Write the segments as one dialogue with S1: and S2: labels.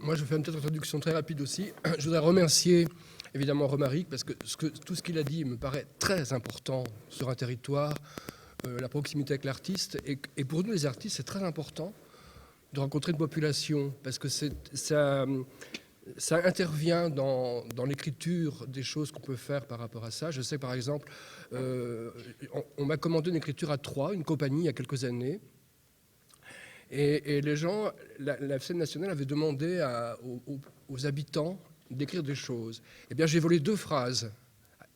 S1: Moi, je fais une petite introduction très rapide aussi. Je voudrais remercier évidemment Romaric parce que, tout ce qu'il a dit me paraît très important sur un territoire, la proximité avec l'artiste. Et pour nous, les artistes, c'est très important de rencontrer une population parce que ça intervient dans l'écriture des choses qu'on peut faire par rapport à ça. Je sais par exemple, on m'a commandé une écriture à Troyes, une compagnie, il y a quelques années. Et les gens, la scène nationale avait demandé aux habitants d'écrire des choses. Eh bien, j'ai volé 2 phrases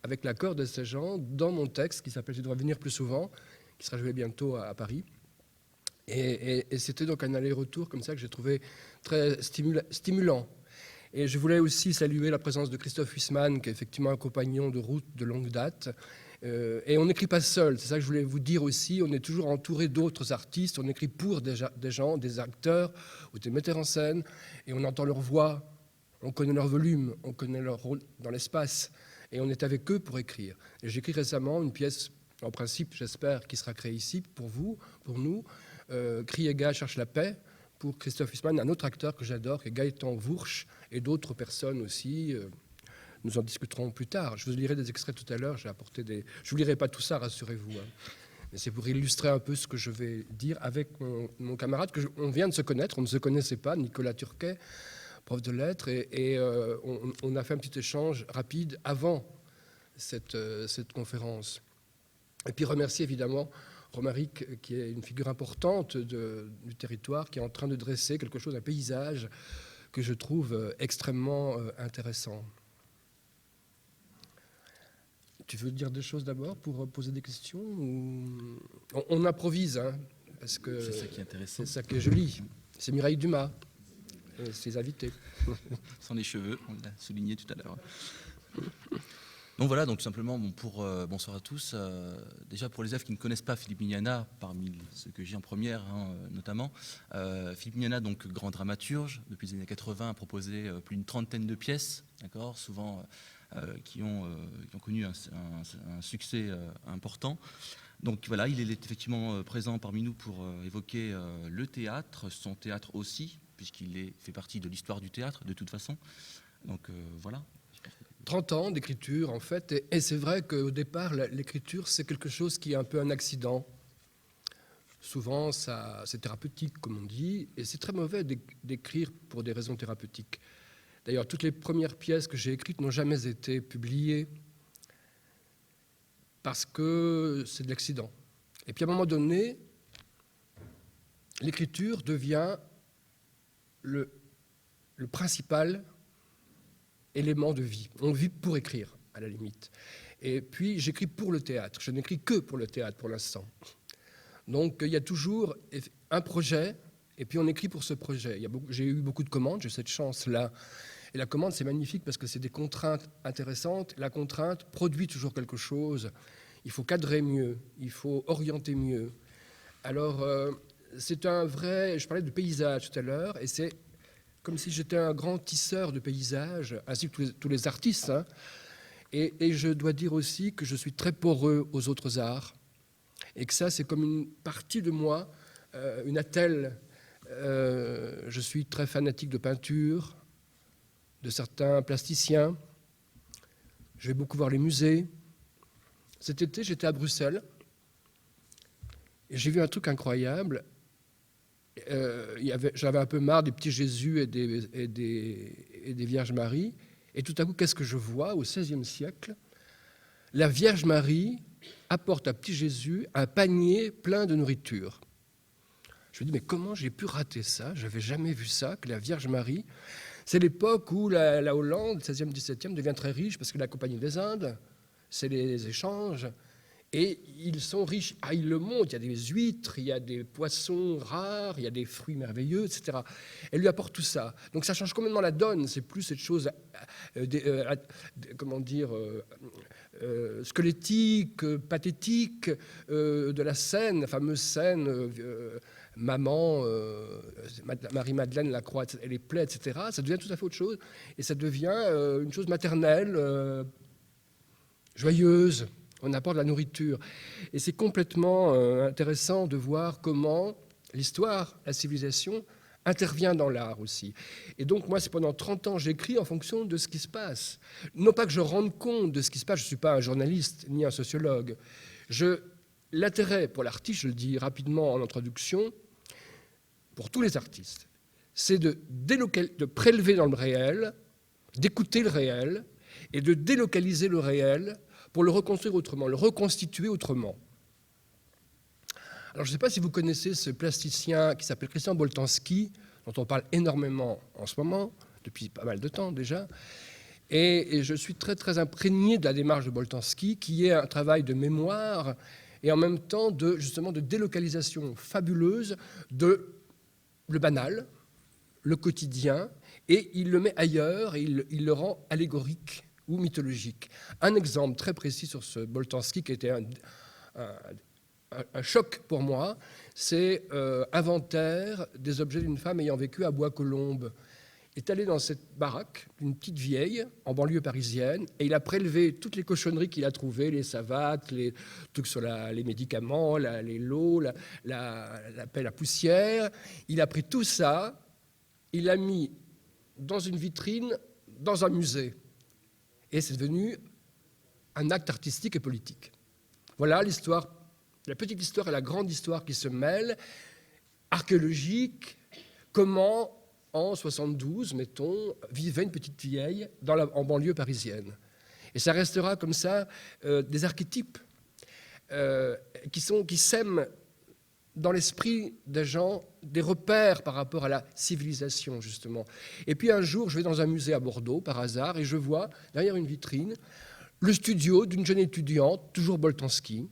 S1: avec l'accord de ces gens dans mon texte qui s'appelle « Tu devrais venir plus souvent », qui sera joué bientôt à Paris. Et c'était donc un aller-retour comme ça que j'ai trouvé très stimulant. Et je voulais aussi saluer la présence de Christophe Huisman, qui est effectivement un compagnon de route de longue date. Et on n'écrit pas seul, c'est ça que je voulais vous dire aussi. On est toujours entouré d'autres artistes, on écrit pour des gens, des acteurs ou des metteurs en scène, et on entend leur voix, on connaît leur volume, on connaît leur rôle dans l'espace, et on est avec eux pour écrire. Et j'ai écrit récemment une pièce, en principe, j'espère, qui sera créée ici pour vous, pour nous, Cri et Gage cherche la paix, pour Christophe Huisman, un autre acteur que j'adore, qui est Gaëtan Vourche, et d'autres personnes aussi. Nous en discuterons plus tard. Je vous lirai des extraits tout à l'heure. Je ne vous lirai pas tout ça, rassurez-vous. Mais c'est pour illustrer un peu ce que je vais dire avec mon camarade, on vient de se connaître, on ne se connaissait pas, Nicolas Turquet, prof de lettres, et on a fait un petit échange rapide avant cette conférence. Et puis remercier évidemment Romaric, qui est une figure importante du territoire, qui est en train de dresser quelque chose, un paysage que je trouve extrêmement intéressant. Tu veux dire des choses d'abord pour poser des questions ou... on improvise, hein, parce que
S2: c'est ça qui est intéressant.
S1: C'est ça qui est joli. C'est Mireille Dumas, ses invités.
S2: Sans les cheveux, on l'a souligné tout à l'heure. Donc voilà, donc tout simplement, bonsoir à tous. Déjà pour les élèves qui ne connaissent pas Philippe Mignana, parmi ceux que j'ai en première notamment, Philippe Mignana, donc grand dramaturge, depuis les années 80, a proposé plus d'une trentaine de pièces, d'accord, souvent qui ont connu un succès important. Donc voilà, il est effectivement présent parmi nous pour évoquer le théâtre, son théâtre aussi, puisqu'il fait partie de l'histoire du théâtre de toute façon. Donc voilà.
S1: 30 ans d'écriture en fait, et c'est vrai qu'au départ l'écriture c'est quelque chose qui est un peu un accident. Souvent c'est thérapeutique comme on dit, et c'est très mauvais d'écrire pour des raisons thérapeutiques. D'ailleurs toutes les premières pièces que j'ai écrites n'ont jamais été publiées parce que c'est de l'accident. Et puis à un moment donné, l'écriture devient le principal élément de vie. On vit pour écrire, à la limite. Et puis, j'écris pour le théâtre. Je n'écris que pour le théâtre, pour l'instant. Donc, il y a toujours un projet, et puis on écrit pour ce projet. J'ai eu beaucoup de commandes, j'ai cette chance-là. Et la commande, c'est magnifique parce que c'est des contraintes intéressantes. La contrainte produit toujours quelque chose. Il faut cadrer mieux, il faut orienter mieux. Alors, c'est un vrai... Je parlais de paysage tout à l'heure, et c'est comme si j'étais un grand tisseur de paysages, ainsi que tous les artistes. Hein. Et je dois dire aussi que je suis très poreux aux autres arts, et que ça, c'est comme une partie de moi, une attelle. Je suis très fanatique de peinture, de certains plasticiens. Je vais beaucoup voir les musées. Cet été, j'étais à Bruxelles, et j'ai vu un truc incroyable. J'avais un peu marre des petits Jésus et des Vierges Marie. Et tout à coup, qu'est-ce que je vois au XVIe siècle? La Vierge Marie apporte à petit Jésus un panier plein de nourriture. Je me dis, mais comment j'ai pu rater ça? Je n'avais jamais vu ça, que la Vierge Marie... C'est l'époque où la Hollande, 16e, 17e, devient très riche parce que la Compagnie des Indes, c'est les échanges... Et ils sont riches. Ah, ils le montrent. Il y a des huîtres, il y a des poissons rares, il y a des fruits merveilleux, etc. Elle lui apporte tout ça. Donc ça change complètement la donne. C'est plus cette chose, squelettique, pathétique de la scène, la fameuse scène maman, Marie-Madeleine Lacroix, elle est plaie, etc. Ça devient tout à fait autre chose. Et ça devient une chose maternelle, joyeuse. On apporte de la nourriture. Et c'est complètement intéressant de voir comment l'histoire, la civilisation, intervient dans l'art aussi. Et donc, moi, c'est pendant 30 ans, j'écris en fonction de ce qui se passe. Non pas que je rende compte de ce qui se passe, je ne suis pas un journaliste ni un sociologue. L'intérêt pour l'artiste, je le dis rapidement en introduction, pour tous les artistes, c'est de prélever dans le réel, d'écouter le réel et de délocaliser le réel pour le reconstruire autrement, le reconstituer autrement. Alors, je ne sais pas si vous connaissez ce plasticien qui s'appelle Christian Boltanski, dont on parle énormément en ce moment, depuis pas mal de temps déjà. Et je suis très, très imprégné de la démarche de Boltanski, qui est un travail de mémoire et en même temps, justement, de délocalisation fabuleuse de le banal, le quotidien, et il le met ailleurs et il le rend allégorique ou mythologique. Un exemple très précis sur ce Boltanski, qui était un choc pour moi, c'est Inventaire des objets d'une femme ayant vécu à Bois-Colombes. Il est allé dans cette baraque d'une petite vieille en banlieue parisienne et il a prélevé toutes les cochonneries qu'il a trouvées, les savates, les trucs sur les médicaments, les lots, la pelle à poussière. Il a pris tout ça, il l'a mis dans une vitrine, dans un musée. Et c'est devenu un acte artistique et politique. Voilà l'histoire. La petite histoire et la grande histoire qui se mêlent, archéologique, comment, en 72, mettons, vivait une petite vieille en banlieue parisienne. Et ça restera comme ça des archétypes qui sèment dans l'esprit des gens des repères par rapport à la civilisation, justement. Et puis un jour, je vais dans un musée à Bordeaux, par hasard, et je vois, derrière une vitrine, le studio d'une jeune étudiante, toujours Boltanski,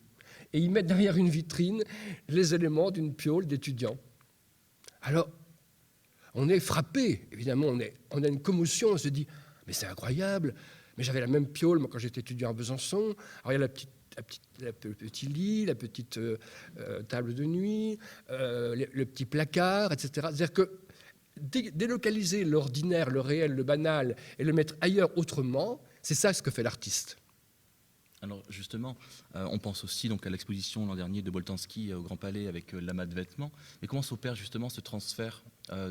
S1: et ils mettent derrière une vitrine les éléments d'une piole d'étudiant. Alors, on est frappé, évidemment, on a une commotion, on se dit « mais c'est incroyable, mais j'avais la même piole moi, quand j'étais étudiant à Besançon. » Alors, il y a le petit lit, la petite table de nuit, le petit placard, etc. C'est-à-dire que délocaliser l'ordinaire, le réel, le banal, et le mettre ailleurs autrement, c'est ça ce que fait l'artiste.
S2: Alors justement, on pense aussi donc, à l'exposition l'an dernier de Boltanski au Grand Palais avec l'amas de vêtements. Mais comment s'opère justement ce transfert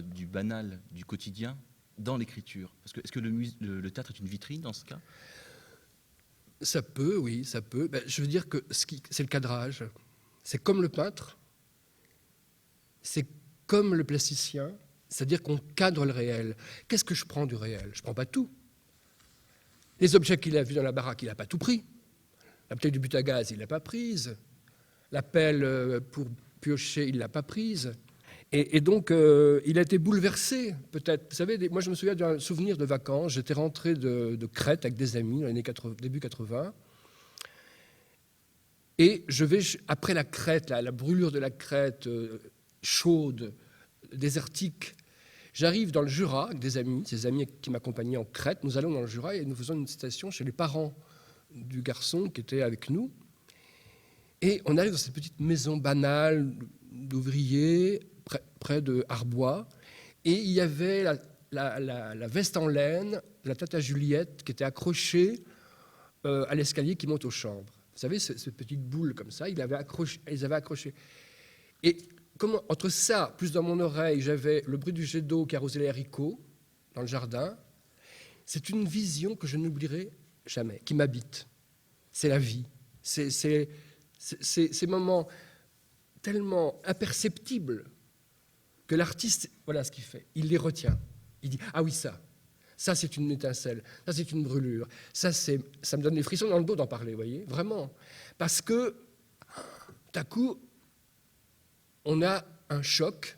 S2: du banal, du quotidien, dans l'écriture? Est-ce que le théâtre est une vitrine dans ce cas?
S1: Ça peut, oui, ça peut. Ben, je veux dire que c'est le cadrage. C'est comme le peintre, c'est comme le plasticien, c'est-à-dire qu'on cadre le réel. Qu'est-ce que je prends du réel? Je ne prends pas tout. Les objets qu'il a vus dans la baraque, il n'a pas tout pris. La bouteille de but à gaz, il ne l'a pas prise. La pelle pour piocher, il ne l'a pas prise. Et donc, il a été bouleversé, peut-être. Vous savez, moi, je me souviens d'un souvenir de vacances. J'étais rentré de Crète avec des amis, dans début 80. Et je vais, après la Crète, la brûlure de la Crète, chaude, désertique, j'arrive dans le Jura avec des amis, ces amis qui m'accompagnaient en Crète. Nous allons dans le Jura et nous faisons une station chez les parents du garçon qui était avec nous. Et on arrive dans cette petite maison banale d'ouvriers près de Arbois. Et il y avait la veste en laine de la tata Juliette qui était accrochée à l'escalier qui monte aux chambres. Vous savez, cette petite boule comme ça, ils avaient accroché. Et entre ça, plus dans mon oreille, j'avais le bruit du jet d'eau qui arrosait les haricots dans le jardin. C'est une vision que je n'oublierai jamais, qui m'habite. C'est la vie. C'est ces moments tellement imperceptibles que l'artiste, voilà ce qu'il fait. Il les retient. Il dit « Ah oui, ça c'est une étincelle, ça c'est une brûlure, ça me donne des frissons dans le dos d'en parler, vous voyez, vraiment. » Parce que, d'un coup, on a un choc.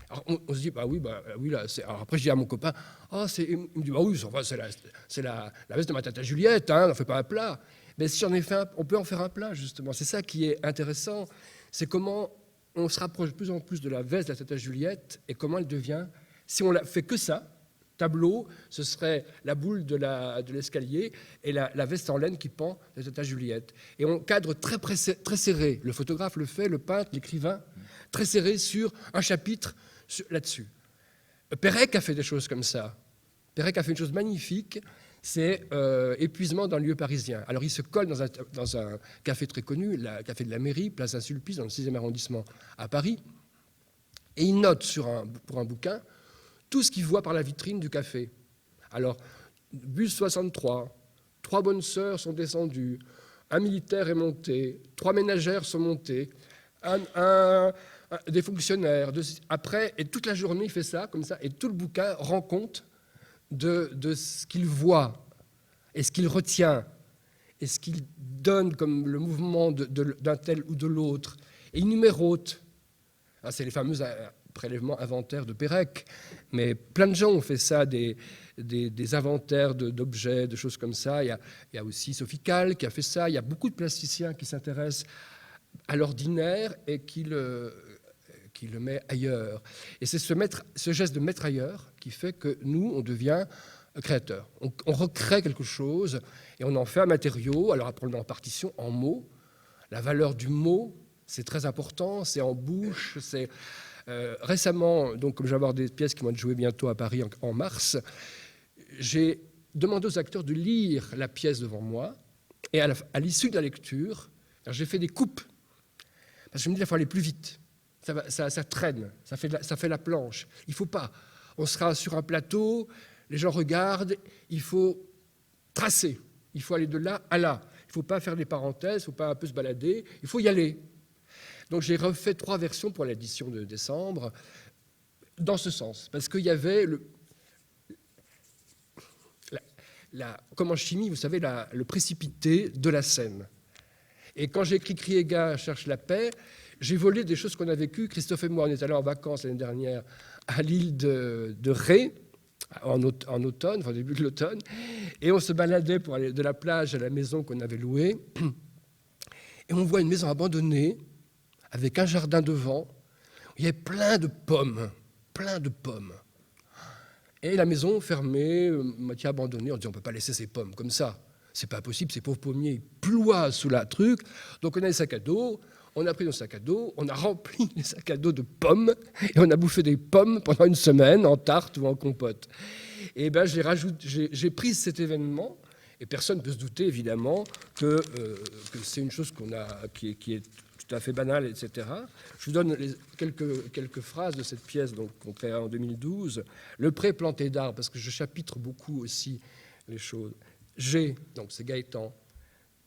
S1: Alors on se dit, bah oui, là, alors après je dis à mon copain, il me dit, bah oui, c'est la veste de ma tata Juliette, hein, on n'en fait pas un plat. Mais si on peut en faire un plat, justement. C'est ça qui est intéressant, c'est comment on se rapproche de plus en plus de la veste de la tata Juliette et comment elle devient, si on ne fait que ça, tableau, ce serait la boule de l'escalier et la veste en laine qui pend de la tata Juliette. Et on cadre très serré, le photographe le fait, le peintre, l'écrivain, très serré sur un chapitre là-dessus. Pérec a fait des choses comme ça. Pérec a fait une chose magnifique, c'est Épuisement dans le lieu parisien. Alors il se colle dans un café très connu, le café de la mairie, place Saint-Sulpice, dans le 6e arrondissement à Paris. Et il note pour un bouquin tout ce qu'il voit par la vitrine du café. Alors, bus 63, 3 bonnes sœurs sont descendues, un militaire est monté, 3 ménagères sont montées, des fonctionnaires. Après, et toute la journée, il fait ça, comme ça, et tout le bouquin rend compte de ce qu'il voit, et ce qu'il retient, et ce qu'il donne comme le mouvement d'un tel ou de l'autre. Et il numérote. Ah, c'est les fameux prélèvements inventaires de Pérec, mais plein de gens ont fait ça, des inventaires d'objets, de choses comme ça. Il y a aussi Sophie Calle qui a fait ça. Il y a beaucoup de plasticiens qui s'intéressent à l'ordinaire et qui le met ailleurs. Et c'est ce geste de mettre ailleurs qui fait que nous, on devient créateurs. On recrée quelque chose et on en fait un matériau. Alors après, on le met en partition, en mots. La valeur du mot, c'est très important. C'est en bouche. Récemment, donc, comme je vais avoir des pièces qui vont être jouées bientôt à Paris en mars, j'ai demandé aux acteurs de lire la pièce devant moi. Et à l'issue de la lecture, j'ai fait des coupes. Parce que je me dis, il faut aller plus vite. Ça traîne, ça fait la planche. Il ne faut pas. On sera sur un plateau, les gens regardent, il faut tracer. Il faut aller de là à là. Il ne faut pas faire des parenthèses, il ne faut pas un peu se balader, il faut y aller. Donc j'ai refait 3 versions pour l'édition de décembre, dans ce sens. Parce qu'il y avait, comme en chimie, vous savez, le précipité de la scène. Et quand j'ai écrit Kriega cherche la paix, j'ai volé des choses qu'on a vécues. Christophe et moi, on est allés en vacances l'année dernière à l'île de Ré, en automne, au début de l'automne, et on se baladait pour aller de la plage à la maison qu'on avait louée, et on voit une maison abandonnée, avec un jardin devant, où il y avait plein de pommes. Et la maison fermée, moitié abandonnée, on dit on ne peut pas laisser ces pommes comme ça. C'est pas possible, ces pauvres pommiers, ils ploient sous la truc. Donc on a des sacs à dos, on a pris nos sacs à dos, on a rempli les sacs à dos de pommes, et on a bouffé des pommes pendant une semaine, en tarte ou en compote. Et ben j'ai pris cet événement, et personne ne peut se douter évidemment que c'est une chose qui est tout à fait banale, etc. Je vous donne quelques phrases de cette pièce qu'on créa en 2012. Le pré planté d'arbres, parce que je chapitre beaucoup aussi les choses. Donc c'est Gaëtan.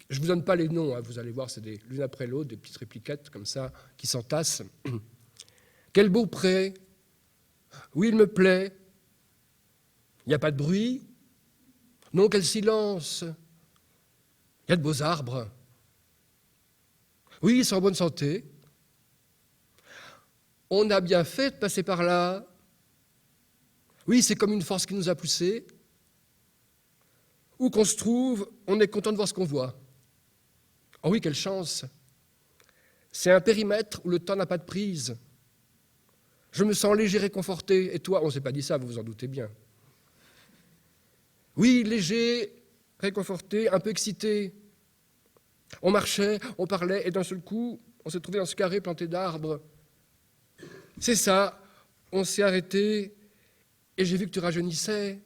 S1: Je ne vous donne pas les noms, vous allez voir, c'est l'une après l'autre, des petites répliquettes comme ça, qui s'entassent. Quel beau pré! Oui, il me plaît. Il n'y a pas de bruit. Non, quel silence! Il y a de beaux arbres. Oui, ils sont en bonne santé. On a bien fait de passer par là. Oui, c'est comme une force qui nous a poussés. Où qu'on se trouve, on est content de voir ce qu'on voit. Oh oui, quelle chance! C'est un périmètre où le temps n'a pas de prise. Je me sens léger, réconforté. Et toi, on ne s'est pas dit ça, vous vous en doutez bien. Oui, léger, réconforté, un peu excité. On marchait, on parlait, et d'un seul coup, on s'est trouvé dans ce carré planté d'arbres. C'est ça, on s'est arrêté, et j'ai vu que tu rajeunissais.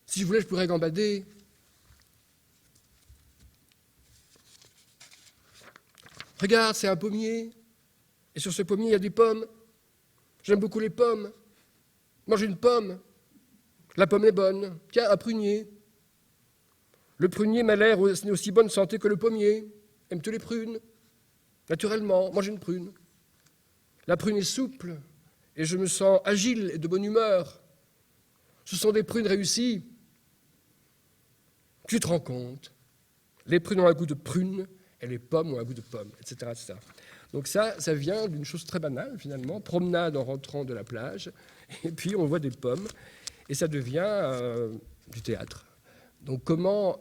S1: Si je voulais, je pourrais gambader. Regarde, c'est un pommier. Et sur ce pommier, il y a des pommes. J'aime beaucoup les pommes. Mange une pomme. La pomme est bonne. Tiens, un prunier. Le prunier m'a l'air aussi bonne santé que le pommier. Aimes-tu les prunes? Naturellement, mange une prune. La prune est souple, et je me sens agile et de bonne humeur. Ce sont des prunes réussies. Tu te rends compte? Les prunes ont un goût de prune, et les pommes ont un goût de pomme, etc. etc. Donc ça vient d'une chose très banale, finalement, promenade en rentrant de la plage, et puis on voit des pommes, et ça devient du théâtre. Donc comment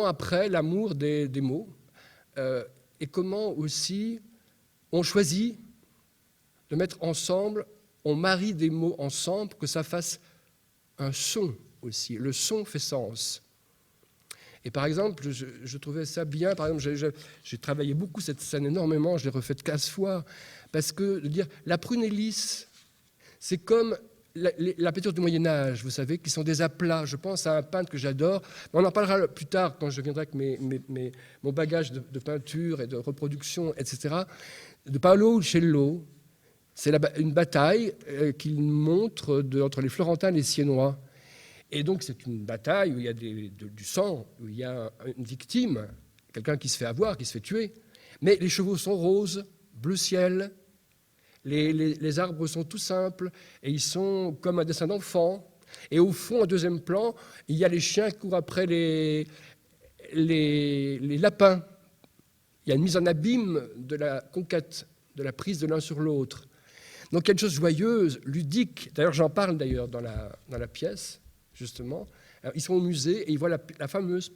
S1: après l'amour des mots, et comment aussi on choisit de mettre ensemble, on marie des mots ensemble, que ça fasse un son aussi. Le son fait sens. Et par exemple, je trouvais ça bien, par exemple, j'ai travaillé beaucoup cette scène énormément, je l'ai refaite 15 fois, parce que de dire la prune est lisse, c'est comme la peinture du Moyen-Âge, vous savez, qui sont des aplats. Je pense à un peintre que j'adore, mais on en parlera plus tard quand je viendrai avec mon bagage de peinture et de reproduction, etc., de Paolo Uccello, C'est une bataille qu'il montre entre les Florentins et les Siennois. Et donc c'est une bataille où il y a du sang, où il y a une victime, quelqu'un qui se fait avoir, qui se fait tuer. Mais les chevaux sont roses, bleu ciel, les arbres sont tout simples, et ils sont comme un dessin d'enfant. Et au fond, en deuxième plan, il y a les chiens qui courent après les lapins. Il y a une mise en abîme de la conquête, de la prise de l'un sur l'autre. Donc il y a une chose joyeuse, ludique. D'ailleurs, j'en parle d'ailleurs dans la pièce, justement. Alors, ils sont au musée et ils voient la fameuse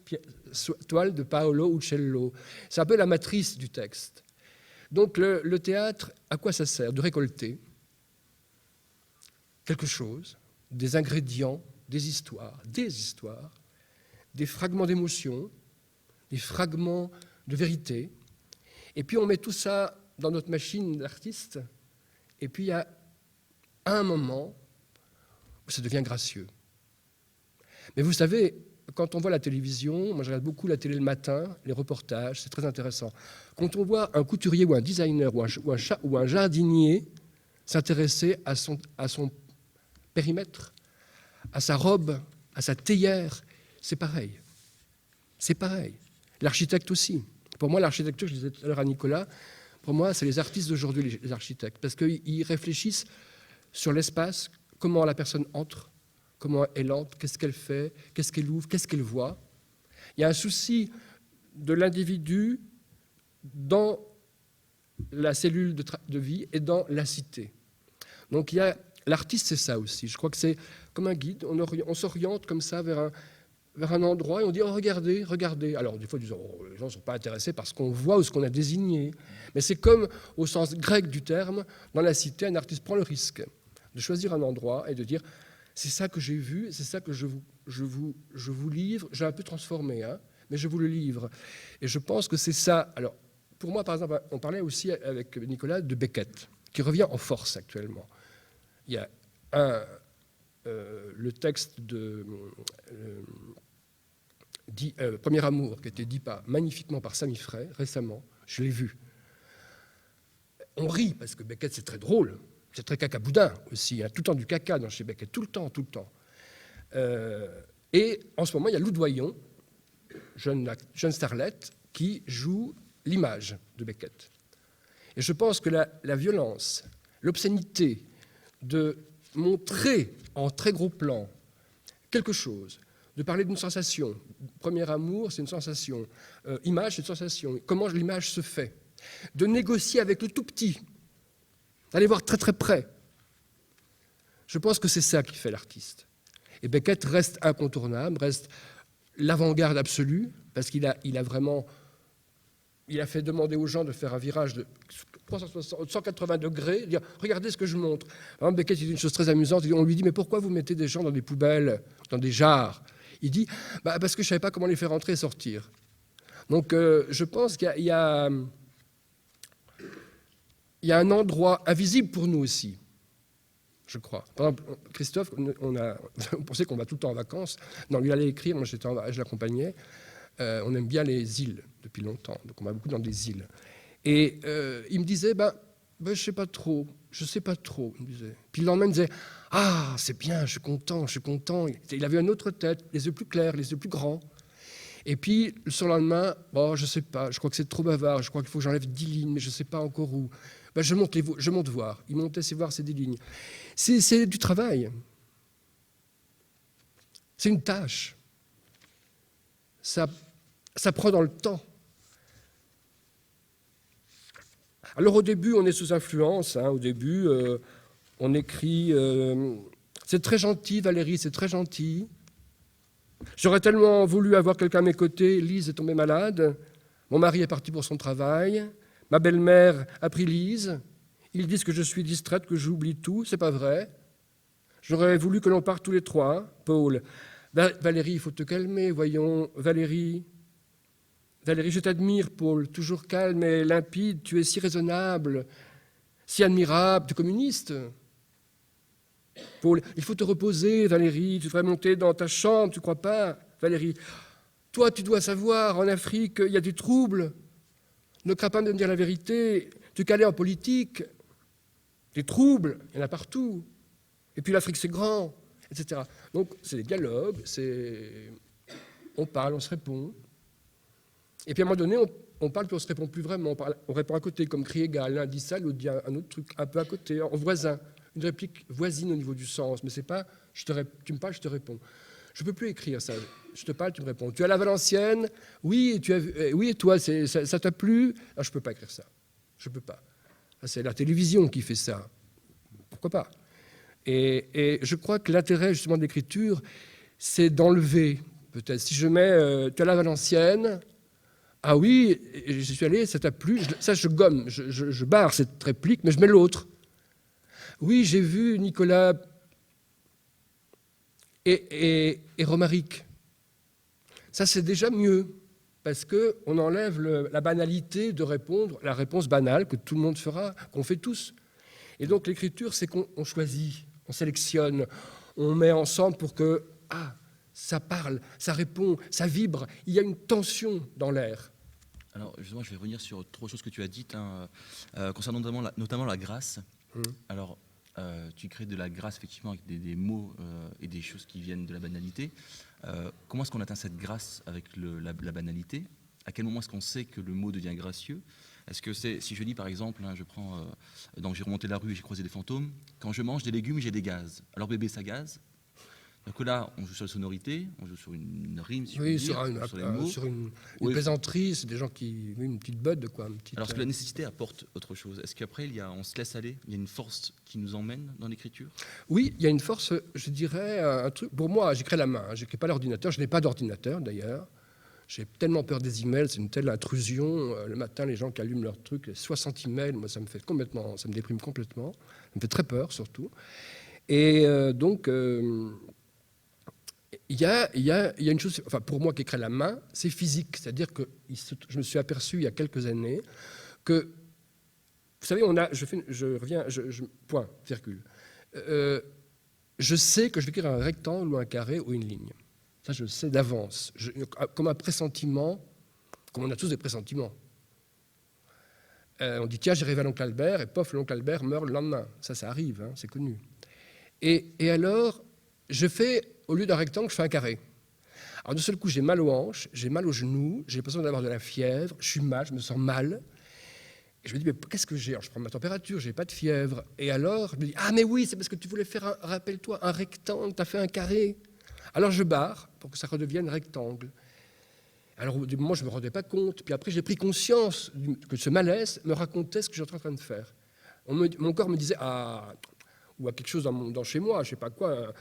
S1: toile de Paolo Uccello. C'est un peu la matrice du texte. Donc le théâtre, à quoi ça sert? De récolter quelque chose, des ingrédients, des histoires, des fragments d'émotion, des fragments de vérité. Et puis on met tout ça dans notre machine d'artiste. Et puis il y a un moment où ça devient gracieux. Mais vous savez, quand on voit la télévision, moi je regarde beaucoup la télé le matin, les reportages, c'est très intéressant. Quand on voit un couturier ou un designer ou un jardinier s'intéresser à son périmètre, à sa robe, à sa théière, c'est pareil. C'est pareil. L'architecte aussi. Pour moi, l'architecture, je disais tout à l'heure à Nicolas, pour moi, c'est les artistes d'aujourd'hui, les architectes, parce qu'ils réfléchissent sur l'espace, comment la personne entre, comment elle entre, qu'est-ce qu'elle fait, qu'est-ce qu'elle ouvre, qu'est-ce qu'elle voit. Il y a un souci de l'individu dans la cellule de vie et dans la cité. Donc l'artiste, c'est ça aussi. Je crois que c'est comme un guide, on s'oriente comme ça vers un endroit et on dit oh, regardez, regardez. Alors des fois, les gens ne sont pas intéressés par ce qu'on voit ou ce qu'on a désigné. Mais c'est comme, au sens grec du terme, dans la cité, un artiste prend le risque de choisir un endroit et de dire c'est ça que j'ai vu, c'est ça que je vous livre. J'ai un peu transformé, hein, mais je vous le livre. Et je pense que c'est ça. Alors, pour moi, par exemple, on parlait aussi avec Nicolas de Beckett, qui revient en force actuellement. Il y a le texte de Premier Amour, qui a été dit magnifiquement par Sami Frey récemment, je l'ai vu. On rit, parce que Beckett, c'est très drôle, c'est très cacaboudin aussi, hein, tout le temps du caca dans chez Beckett, tout le temps. Et en ce moment, il y a Lou Doyon, jeune starlette, qui joue l'image de Beckett. Et je pense que la violence, l'obscénité de montrer en très gros plan quelque chose, de parler d'une sensation. Premier amour, c'est une sensation. Image, c'est une sensation. Comment l'image se fait? De négocier avec le tout petit, d'aller voir très très près. Je pense que c'est ça qui fait l'artiste. Et Beckett reste incontournable, reste l'avant-garde absolue, parce qu'il a vraiment... Il a fait demander aux gens de faire un virage de 180 degrés, dire « Regardez ce que je montre ». Par exemple, Beckett dit une chose très amusante, on lui dit « Mais pourquoi vous mettez des gens dans des poubelles, dans des jarres ?» Il dit « Parce que je ne savais pas comment les faire entrer et sortir ». Donc je pense qu'il y a un endroit invisible pour nous aussi, je crois. Par exemple, Christophe, on pensait qu'on va tout le temps en vacances. Non, lui, il allait écrire, moi je l'accompagnais. On aime bien les îles depuis longtemps, donc on va beaucoup dans des îles. Et il me disait, je sais pas trop, il me disait. Puis le lendemain, il me disait, ah, c'est bien, je suis content. Il avait une autre tête, les yeux plus clairs, les yeux plus grands. Et puis, le surlendemain, je sais pas, je crois que c'est trop bavard, je crois qu'il faut que j'enlève 10 lignes, mais je sais pas encore où. Je monte voir. Il montait voir ces 10 lignes. C'est du travail. C'est une tâche. Ça prend dans le temps. Alors au début, on est sous influence. Au début, on écrit... c'est très gentil, Valérie, c'est très gentil. J'aurais tellement voulu avoir quelqu'un à mes côtés. Lise est tombée malade. Mon mari est parti pour son travail. Ma belle-mère a pris Lise. Ils disent que je suis distraite, que j'oublie tout. C'est pas vrai. J'aurais voulu que l'on parte tous les trois. Hein, Paul. Valérie, il faut te calmer, voyons. Valérie, je t'admire, Paul. Toujours calme et limpide. Tu es si raisonnable, si admirable. Tu es communiste. Paul, il faut te reposer, Valérie. Tu devrais monter dans ta chambre, tu crois pas, Valérie? Toi, tu dois savoir, en Afrique, il y a des troubles. Ne crains pas de me dire la vérité. Tu es calé en politique. des troubles, il y en a partout. Et puis l'Afrique, c'est grand, etc. Donc, c'est des dialogues, on parle, on se répond. Et puis, à un moment donné, on parle, puis on ne se répond plus vraiment. On répond à côté, comme cri égal. L'un dit ça, l'autre dit un autre truc un peu à côté, en voisin. Une réplique voisine au niveau du sens. Mais c'est pas, tu me parles, je te réponds. Je ne peux plus écrire ça. Je te parle, tu me réponds. Tu as la Valencienne? Oui, et, oui, et toi, ça t'a plu? Je ne peux pas écrire ça. Je ne peux pas. C'est la télévision qui fait ça. Pourquoi pas? Et je crois que l'intérêt, justement, de l'écriture, c'est d'enlever, peut-être. Si je mets tu as la Valencienne, ah oui, je suis allé, ça t'a plu, ça je gomme, je barre cette réplique, mais je mets l'autre. Oui, j'ai vu Nicolas et Romaric. Ça, c'est déjà mieux, parce qu'on enlève la banalité de répondre, la réponse banale que tout le monde fera, qu'on fait tous. Et donc l'écriture, c'est qu'on choisit, on sélectionne, on met ensemble pour que, ça parle, ça répond, ça vibre, il y a une tension dans l'air.
S2: Alors justement, je vais revenir sur autre chose que tu as dites, concernant notamment la grâce. Alors, tu crées de la grâce effectivement avec des mots et des choses qui viennent de la banalité. Comment est-ce qu'on atteint cette grâce avec la banalité? À quel moment est-ce qu'on sait que le mot devient gracieux? Est-ce que c'est, si je dis par exemple, je prends, donc j'ai remonté la rue et j'ai croisé des fantômes, quand je mange des légumes, j'ai des gaz. Alors bébé, ça gaze. Donc là, on joue sur la sonorité, on joue sur une rime, si
S1: oui,
S2: je peux dire,
S1: sur les mots. Sur une plaisanterie, c'est des gens qui... Oui, une petite bud, quoi.
S2: Alors, est-ce que la nécessité apporte autre chose? Est-ce qu'après, on se laisse aller? Il y a une force qui nous emmène dans l'écriture?
S1: Oui, il y a une force, je dirais, un truc... Pour moi, j'écris à la main, je n'écris pas à l'ordinateur. Je n'ai pas d'ordinateur, d'ailleurs. J'ai tellement peur des emails, c'est une telle intrusion. Le matin, les gens qui allument leur truc, les 60 emails, moi, ça me fait complètement... Ça me déprime complètement. Ça me fait très peur, surtout. Et donc... Il y a une chose, enfin pour moi qui écrit à la main, c'est physique. C'est-à-dire que je me suis aperçu il y a quelques années que, vous savez, point, virgule. Je sais que je vais écrire un rectangle ou un carré ou une ligne. Ça, je le sais d'avance. Comme un pressentiment, comme on a tous des pressentiments. On dit, tiens, j'ai rêvé à l'oncle Albert, et pof, l'oncle Albert meurt le lendemain. Ça arrive, hein, c'est connu. Et alors, je fais... Au lieu d'un rectangle, je fais un carré. Alors, de seul coup, j'ai mal aux hanches, j'ai mal aux genoux, j'ai l'impression d'avoir de la fièvre, je suis mal, je me sens mal. Et je me dis, mais qu'est-ce que j'ai? Alors, je prends ma température, je n'ai pas de fièvre. Et alors, je me dis, ah, mais oui, c'est parce que tu voulais faire, rappelle-toi, un rectangle, tu as fait un carré. Alors, je barre pour que ça redevienne rectangle. Alors, au moment, je ne me rendais pas compte. Puis après, j'ai pris conscience que ce malaise me racontait ce que j'étais en train de faire. Mon corps me disait, ou à quelque chose dans chez moi, je ne sais pas quoi,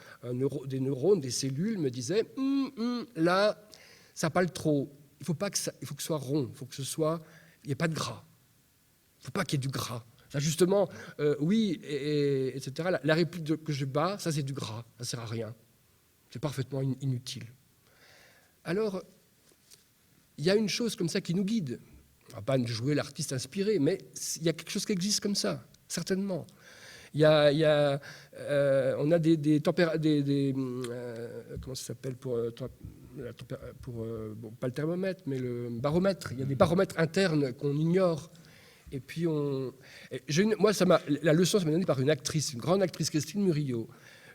S1: des neurones, des cellules me disaient là, ça parle trop. Il faut que ce soit rond, il faut que il n'y ait pas de gras. Il ne faut pas qu'il y ait du gras. Là, justement, oui, etc. La réplique que je bats, ça c'est du gras, ça ne sert à rien. C'est parfaitement inutile. Alors, il y a une chose comme ça qui nous guide. On ne va pas jouer l'artiste inspiré, mais il y a quelque chose qui existe comme ça, certainement. On a comment ça s'appelle pas le thermomètre, mais le baromètre. Il y a des baromètres internes qu'on ignore. Et puis moi, la leçon, ça m'a donné par une actrice, une grande actrice, Christine Murillo.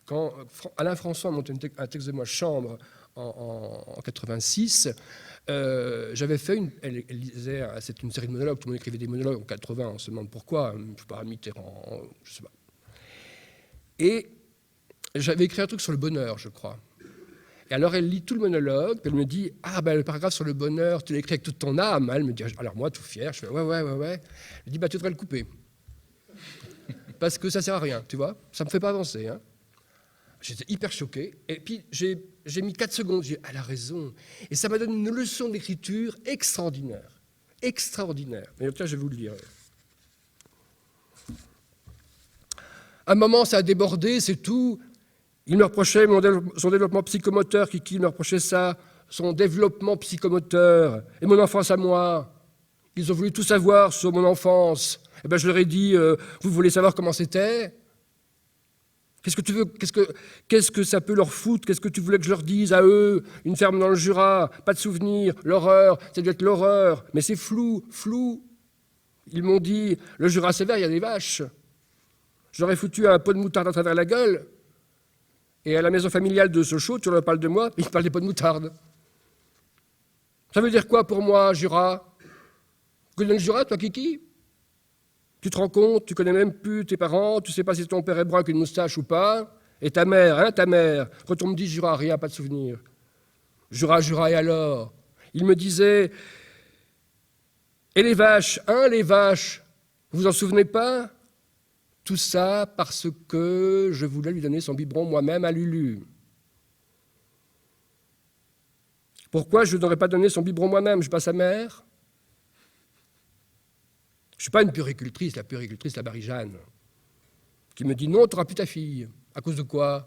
S1: Quand Alain François a monté un texte de moi, Chambre, en 86, j'avais fait elle lisait, c'est une série de monologues, tout le monde écrivait des monologues en 80, on se demande pourquoi, je ne sais pas, Mitterrand, je ne sais pas. Et j'avais écrit un truc sur le bonheur, je crois. Et alors elle lit tout le monologue, puis elle me dit, le paragraphe sur le bonheur, tu l'as écrit avec toute ton âme. Elle me dit, alors moi, tout fier, je fais, ouais. Elle dit, tu devrais le couper. Parce que ça ne sert à rien, tu vois, ça ne me fait pas avancer. Hein. J'étais hyper choqué, et puis j'ai mis 4 secondes, j'ai dit, elle a raison. Et ça m'a donné une leçon d'écriture extraordinaire. Extraordinaire. Mais là, je vais vous le lire. À un moment, ça a débordé, c'est tout. Il me reprochait son développement psychomoteur. Qui me reprochait ça? Son développement psychomoteur. Et mon enfance à moi. Ils ont voulu tout savoir sur mon enfance. Eh bien, je leur ai dit, vous voulez savoir comment c'était? Qu'est-ce que tu veux? Qu'est-ce que ça peut leur foutre? Qu'est-ce que tu voulais que je leur dise à eux? Une ferme dans le Jura, pas de souvenirs, l'horreur, ça doit être l'horreur. Mais c'est flou. Ils m'ont dit, le Jura sévère, il y a des vaches. J'aurais foutu un pot de moutarde à travers la gueule. Et à la maison familiale de Sochaux, tu leur parles de moi, ils parlent des pots de moutarde. Ça veut dire quoi pour moi, Jura? Tu connais le Jura, toi, Kiki? Tu te rends compte, tu connais même plus tes parents, tu sais pas si ton père est brun avec une moustache ou pas. Et ta mère, quand on me dit Jura, rien, pas de souvenir. Jura, et alors? Il me disait, et les vaches, les vaches, vous vous en souvenez pas? Tout ça parce que je voulais lui donner son biberon moi-même à Lulu. Pourquoi je n'aurais pas donné son biberon moi-même? Je suis pas sa mère. Je ne suis pas une puéricultrice, la Marie-Jeanne, qui me dit non, tu n'auras plus ta fille. À cause de quoi?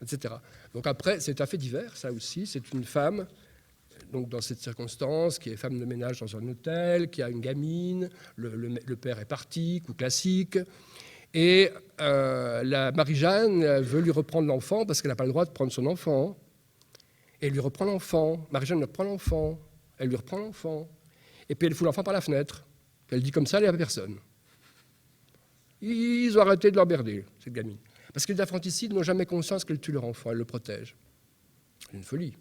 S1: Etc. Donc après, c'est un fait divers, ça aussi. C'est une femme, donc dans cette circonstance, qui est femme de ménage dans un hôtel, qui a une gamine, le père est parti, coup classique. Et la Marie-Jeanne veut lui reprendre l'enfant parce qu'elle n'a pas le droit de prendre son enfant. Et elle lui reprend l'enfant. Marie-Jeanne lui reprend l'enfant. Elle lui reprend l'enfant. Et puis elle fout l'enfant par la fenêtre. Elle dit comme ça, il n'y a personne. Ils ont arrêté de l'emmerder, cette gamine. Parce que les infanticides n'ont jamais conscience qu'elle tue leur enfant, elle le protège. C'est une folie.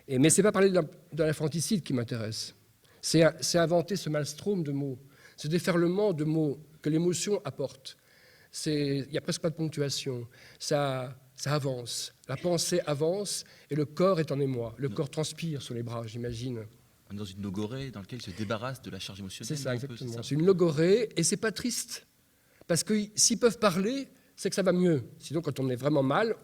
S1: Mais ce n'est pas parler de l'infanticide qui m'intéresse. C'est inventer ce maelstrom de mots, ce déferlement de mots que l'émotion apporte. Il n'y a presque pas de ponctuation. Ça avance. La pensée avance et le corps est en émoi. Le corps transpire sur les bras, j'imagine.
S2: On est dans une logorée dans laquelle il se débarrasse de la charge émotionnelle.
S1: C'est ça, exactement. C'est une logorée et c'est pas triste. Parce que s'ils peuvent parler, c'est que ça va mieux. Sinon, quand on est vraiment mal,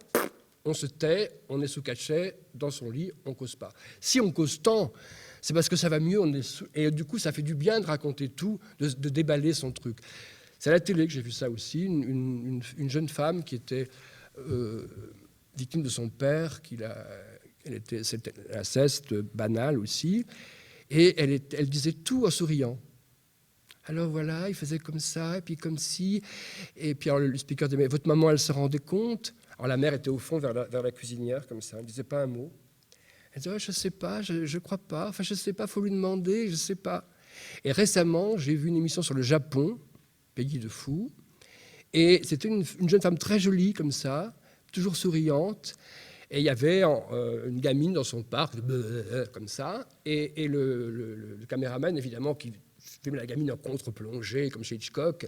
S1: on se tait, on est sous cachet, dans son lit, on ne cause pas. Si on cause tant, c'est parce que ça va mieux. Et du coup, ça fait du bien de raconter tout, de déballer son truc. C'est à la télé que j'ai vu ça aussi. Une jeune femme qui était victime de son père, c'était l'inceste banal aussi. Et elle disait tout en souriant. Alors voilà, il faisait comme ça, et puis comme ci. Et puis alors, le speaker disait, mais votre maman, elle se rendait compte? Alors la mère était au fond, vers la cuisinière, comme ça. Elle ne disait pas un mot. Elle disait, je ne sais pas, je ne crois pas. Enfin, je ne sais pas, il faut lui demander, je ne sais pas. Et récemment, j'ai vu une émission sur le Japon, pays de fous. Et c'était une jeune femme très jolie, comme ça, toujours souriante. Et il y avait une gamine dans son parc, comme ça. Et le caméraman, évidemment, qui filmait la gamine en contre-plongée, comme chez Hitchcock.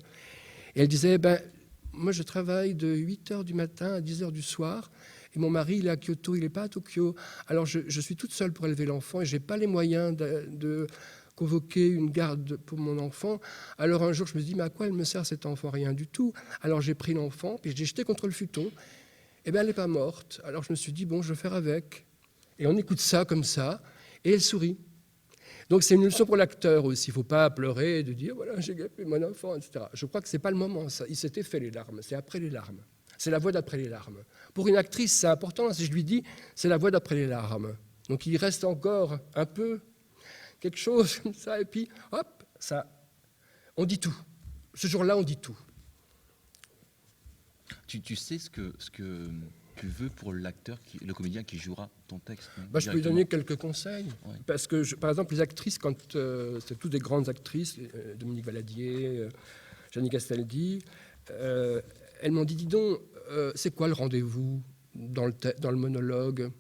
S1: Et elle disait, moi, je travaille de 8h du matin à 10h du soir. Et mon mari, il est à Kyoto, il n'est pas à Tokyo. Alors, je suis toute seule pour élever l'enfant et je n'ai pas les moyens de convoquer une garde pour mon enfant. Alors, un jour, je me dis, mais à quoi elle me sert cet enfant? Rien du tout. Alors, j'ai pris l'enfant, puis je l'ai jeté contre le futon. Eh bien, elle n'est pas morte. Alors, je me suis dit, bon, je vais faire avec. Et on écoute ça comme ça, et elle sourit. Donc, c'est une leçon pour l'acteur aussi. Il ne faut pas pleurer et de dire, voilà, j'ai gâté mon enfant, etc. Je crois que ce n'est pas le moment, ça. Il s'était fait les larmes. C'est après les larmes. C'est la voix d'après les larmes. Pour une actrice, c'est important. Si je lui dis, c'est la voix d'après les larmes. Donc, il reste encore un peu quelque chose comme ça, et puis, hop, ça, on dit tout. Ce jour-là, on dit tout.
S2: Tu sais ce que tu veux pour l'acteur, le comédien qui jouera ton texte?
S1: Je peux lui donner quelques conseils.
S2: Ouais.
S1: Parce que, par exemple, les actrices, quand c'est toutes des grandes actrices, Dominique Valadier, Jeannie Castaldi, elles m'ont dit, dis donc, c'est quoi le rendez-vous dans le monologue?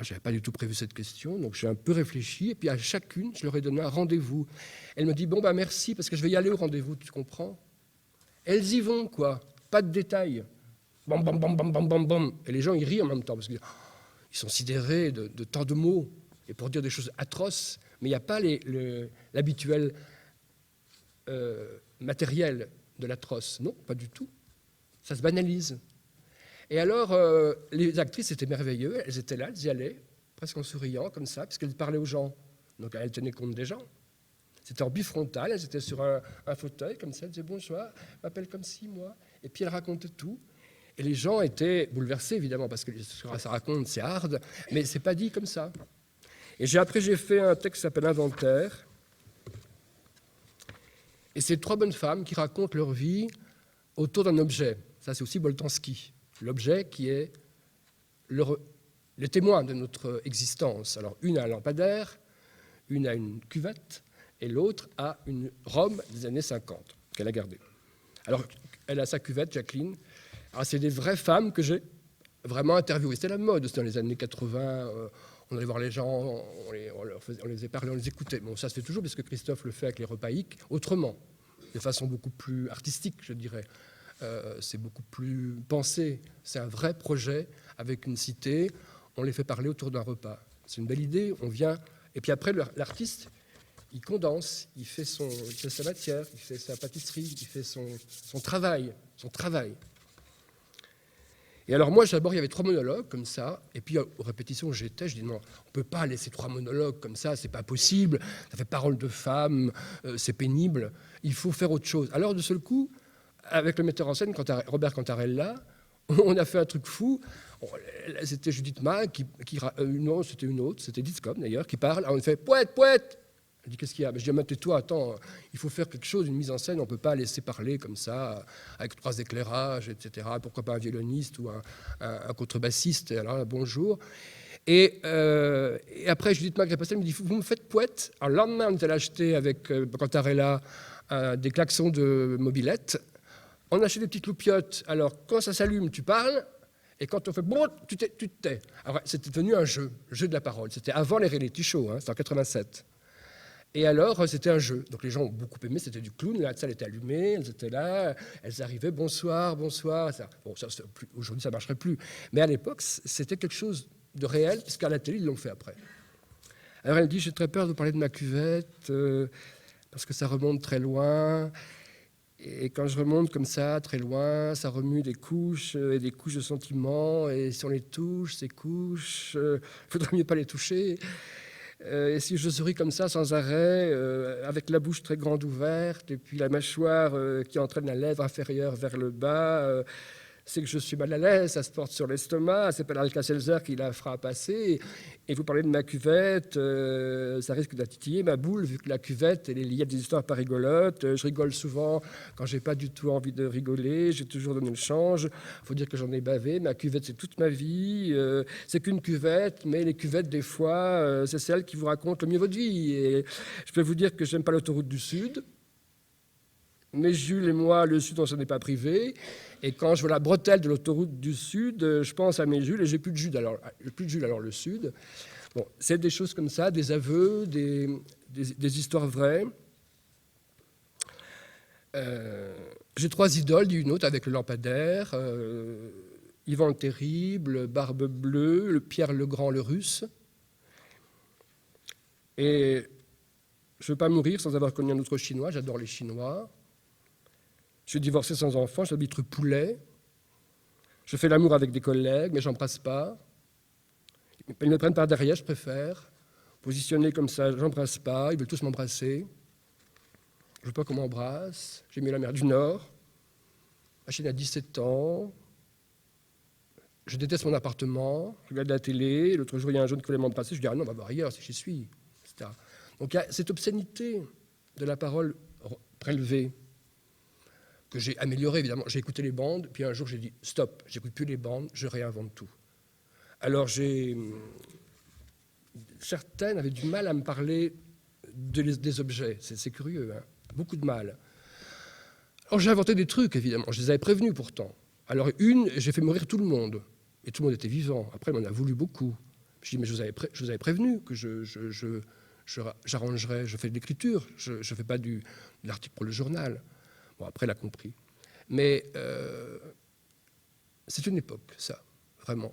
S1: Je n'avais pas du tout prévu cette question, donc j'ai un peu réfléchi, et puis à chacune, je leur ai donné un rendez-vous. Elle me dit, bon, merci, parce que je vais y aller au rendez-vous, tu comprends? Elles y vont, quoi. Pas de détails. Bam, bam, bam, bam, bam, bam, bam. Et les gens, ils rient en même temps, parce qu'ils sont sidérés de tant de mots, et pour dire des choses atroces, mais il n'y a pas l'habituel matériel de l'atroce. Non, pas du tout. Ça se banalise. Et alors, les actrices étaient merveilleuses, elles étaient là, elles y allaient, presque en souriant, comme ça, puisqu'elles parlaient aux gens. Donc elles tenaient compte des gens. C'était en bifrontal, elles étaient sur un fauteuil, comme ça, elles disaient bonsoir, je m'appelle comme ci, moi. Et puis elles racontaient tout. Et les gens étaient bouleversés, évidemment, parce que ce que ça raconte, c'est hard, mais c'est pas dit comme ça. Et après, j'ai fait un texte qui s'appelle Inventaire. Et c'est 3 bonnes femmes qui racontent leur vie autour d'un objet. Ça, c'est aussi Boltanski. L'objet qui est le témoin de notre existence. Alors, une a un lampadaire, une a une cuvette, et l'autre a une Rome des années 50, qu'elle a gardée. Alors, elle a sa cuvette, Jacqueline. Alors, c'est des vraies femmes que j'ai vraiment interviewées. C'était la mode, c'était dans les années 80. On allait voir les gens, on les parlait, on les écoutait. Bon, ça se fait toujours, parce que Christophe le fait avec les repas hic, autrement, de façon beaucoup plus artistique, je dirais. C'est beaucoup plus pensé. C'est un vrai projet avec une cité. On les fait parler autour d'un repas. C'est une belle idée. On vient. Et puis après, l'artiste, il condense, il fait sa matière, il fait sa pâtisserie, il fait son travail. Et alors moi, d'abord, il y avait 3 monologues comme ça. Et puis aux répétitions où j'étais, je dis non, on ne peut pas laisser 3 monologues comme ça, c'est pas possible. Ça fait parole de femme, c'est pénible. Il faut faire autre chose. Alors de seul coup, avec le metteur en scène, Robert Cantarella, on a fait un truc fou. C'était Judith Ma, non, c'était une autre, c'était Discom d'ailleurs, qui parle. Alors on fait poète, poète. Elle dit qu'est-ce qu'il y a? Je dis tais-toi, attends, il faut faire quelque chose, une mise en scène, on ne peut pas laisser parler comme ça, avec 3 éclairages, etc. Pourquoi pas un violoniste ou un contrebassiste? Alors bonjour. Et après, Judith Ma me dit vous me faites poète. Alors le lendemain, on est allé acheter avec Cantarella des klaxons de mobilette. On achète des petites loupiottes. Alors, quand ça s'allume, tu parles. Et quand on fait bon, tu te tais. Alors, c'était devenu un jeu de la parole. C'était avant les reality shows, c'était en 87. Et alors, c'était un jeu. Donc, les gens ont beaucoup aimé. C'était du clown. La salle était allumée. Elles étaient là. Elles arrivaient. Bonsoir, bonsoir. Bon, aujourd'hui, ça ne marcherait plus. Mais à l'époque, c'était quelque chose de réel, puisqu'à la télé, ils l'ont fait après. Alors, elle dit j'ai très peur de parler de ma cuvette, parce que ça remonte très loin. Et quand je remonte comme ça, très loin, ça remue des couches et des couches de sentiments. Et si on les touche, ces couches, il faudrait mieux pas les toucher. Et si je souris comme ça, sans arrêt, avec la bouche très grande ouverte, et puis la mâchoire qui entraîne la lèvre inférieure vers le bas, c'est que je suis mal à l'aise, ça se porte sur l'estomac, c'est pas l'Alka-Seltzer qui la fera passer. Et vous parlez de ma cuvette, ça risque d'attitiller ma boule, vu que la cuvette, elle est liée à des histoires pas rigolotes. Je rigole souvent quand j'ai pas du tout envie de rigoler, j'ai toujours donné le change. Faut dire que j'en ai bavé, ma cuvette, c'est toute ma vie. C'est qu'une cuvette, mais les cuvettes, des fois, c'est celle qui vous raconte le mieux votre vie. Et je peux vous dire que j'aime pas l'autoroute du Sud. Mais Jules et moi, le Sud, on s'en est pas privé. Et quand je vois la bretelle de l'autoroute du Sud, je pense à mes Jules et j'ai plus de Jules, alors le Sud. Bon, c'est des choses comme ça, des aveux, des histoires vraies. J'ai 3 idoles, dit une autre, avec le lampadaire, Ivan le Terrible, Barbe Bleue, le Pierre le Grand, le Russe. Et je ne veux pas mourir sans avoir connu un autre Chinois, j'adore les Chinois. Je suis divorcé sans enfant, j'habite rue Poulet. Je fais l'amour avec des collègues, mais j'embrasse pas. Ils me prennent par derrière, je préfère. Positionné comme ça, j'embrasse pas. Ils veulent tous m'embrasser. Je veux pas qu'on m'embrasse. J'ai mis la mer du Nord. Ma chienne a 17 ans. Je déteste mon appartement. Je regarde la télé. L'autre jour, il y a un jeune qui voulait m'embrasser. Je dis ah non, on va voir ailleurs si j'y suis, etc. Donc il y a cette obscénité de la parole prélevée, que j'ai amélioré, évidemment. J'ai écouté les bandes, puis un jour j'ai dit stop, j'écoute plus les bandes, je réinvente tout. Alors certaines avaient du mal à me parler des objets, c'est curieux, beaucoup de mal. Alors j'ai inventé des trucs, évidemment, je les avais prévenus pourtant. Alors j'ai fait mourir tout le monde, et tout le monde était vivant. Après, on en a voulu beaucoup. Je dis mais je vous avais prévenu que j'arrangerais, je fais de l'écriture, je ne fais pas de l'article pour le journal. Bon, après, elle a compris. Mais c'est une époque, ça, vraiment.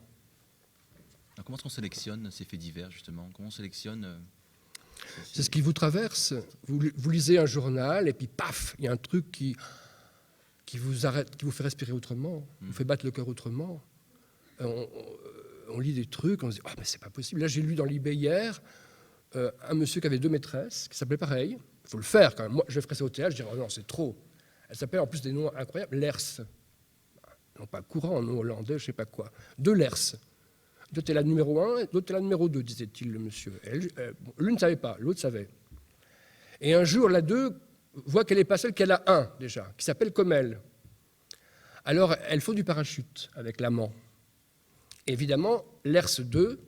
S2: Alors, comment on sélectionne ces faits divers, justement? Comment on sélectionne
S1: C'est ce qui vous traverse. Vous lisez un journal, et puis paf, il y a un truc qui vous arrête, qui vous fait respirer autrement, vous fait battre le cœur autrement. On lit des trucs, on se dit « Ah, mais c'est pas possible ». Là, j'ai lu dans l'eBay hier un monsieur qui avait 2 maîtresses, qui s'appelait pareil. Il faut le faire, quand même. Moi, je ferais ça au théâtre, je dirais « Oh non, c'est trop ». Elle s'appelle en plus des noms incroyables, Lers. Non pas courant en nom hollandais, je ne sais pas quoi. 2 Lers. L'autre est la numéro 1, l'autre est la numéro 2, disait-il, le monsieur. L'une ne savait pas, l'autre savait. Et un jour, la 2 voit qu'elle n'est pas celle qu'elle a 1, déjà, qui s'appelle comme elle. Alors, elle faut du parachute avec l'amant. Évidemment, Lers 2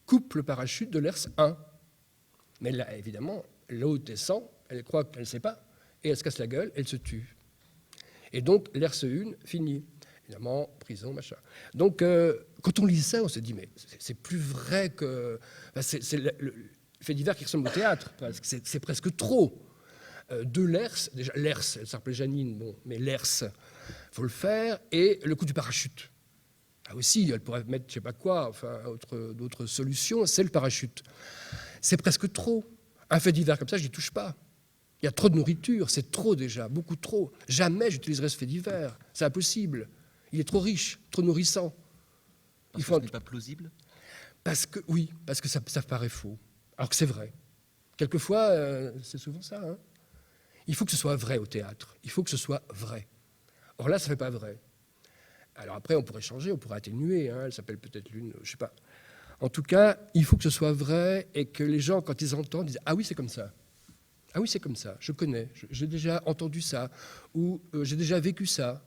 S1: coupe le parachute de Lers 1. Mais là, évidemment, l'autre descend, elle croit qu'elle ne sait pas, et elle se casse la gueule, elle se tue. Et donc, l'RCE1, fini. Évidemment, prison, machin. Donc, quand on lit ça, on se dit, mais c'est plus vrai que... Enfin, c'est le fait divers qui ressemble au théâtre, presque. C'est presque trop. De l'ERS, déjà, l'ERS, elle s'appelait Janine, bon, mais l'ERS, il faut le faire, et le coup du parachute. Là aussi, elle pourrait mettre je ne sais pas quoi, enfin, d'autres solutions, c'est le parachute. C'est presque trop. Un fait divers comme ça, je n'y touche pas. Il y a trop de nourriture, c'est trop déjà, beaucoup trop. Jamais j'utiliserai ce fait divers, c'est impossible. Il est trop riche, trop nourrissant.
S2: Parce que ce n'est pas plausible?
S1: Parce que ça paraît faux, alors que c'est vrai. Quelquefois, c'est souvent ça. Hein. Il faut que ce soit vrai au théâtre, il faut que ce soit vrai. Or là, ça ne fait pas vrai. Alors après, on pourrait changer, on pourrait atténuer, hein, elle s'appelle peut-être l'une, je ne sais pas. En tout cas, il faut que ce soit vrai et que les gens, quand ils entendent, disent « Ah oui, c'est comme ça. Ah oui, c'est comme ça, je connais, j'ai déjà entendu ça, ou j'ai déjà vécu ça. »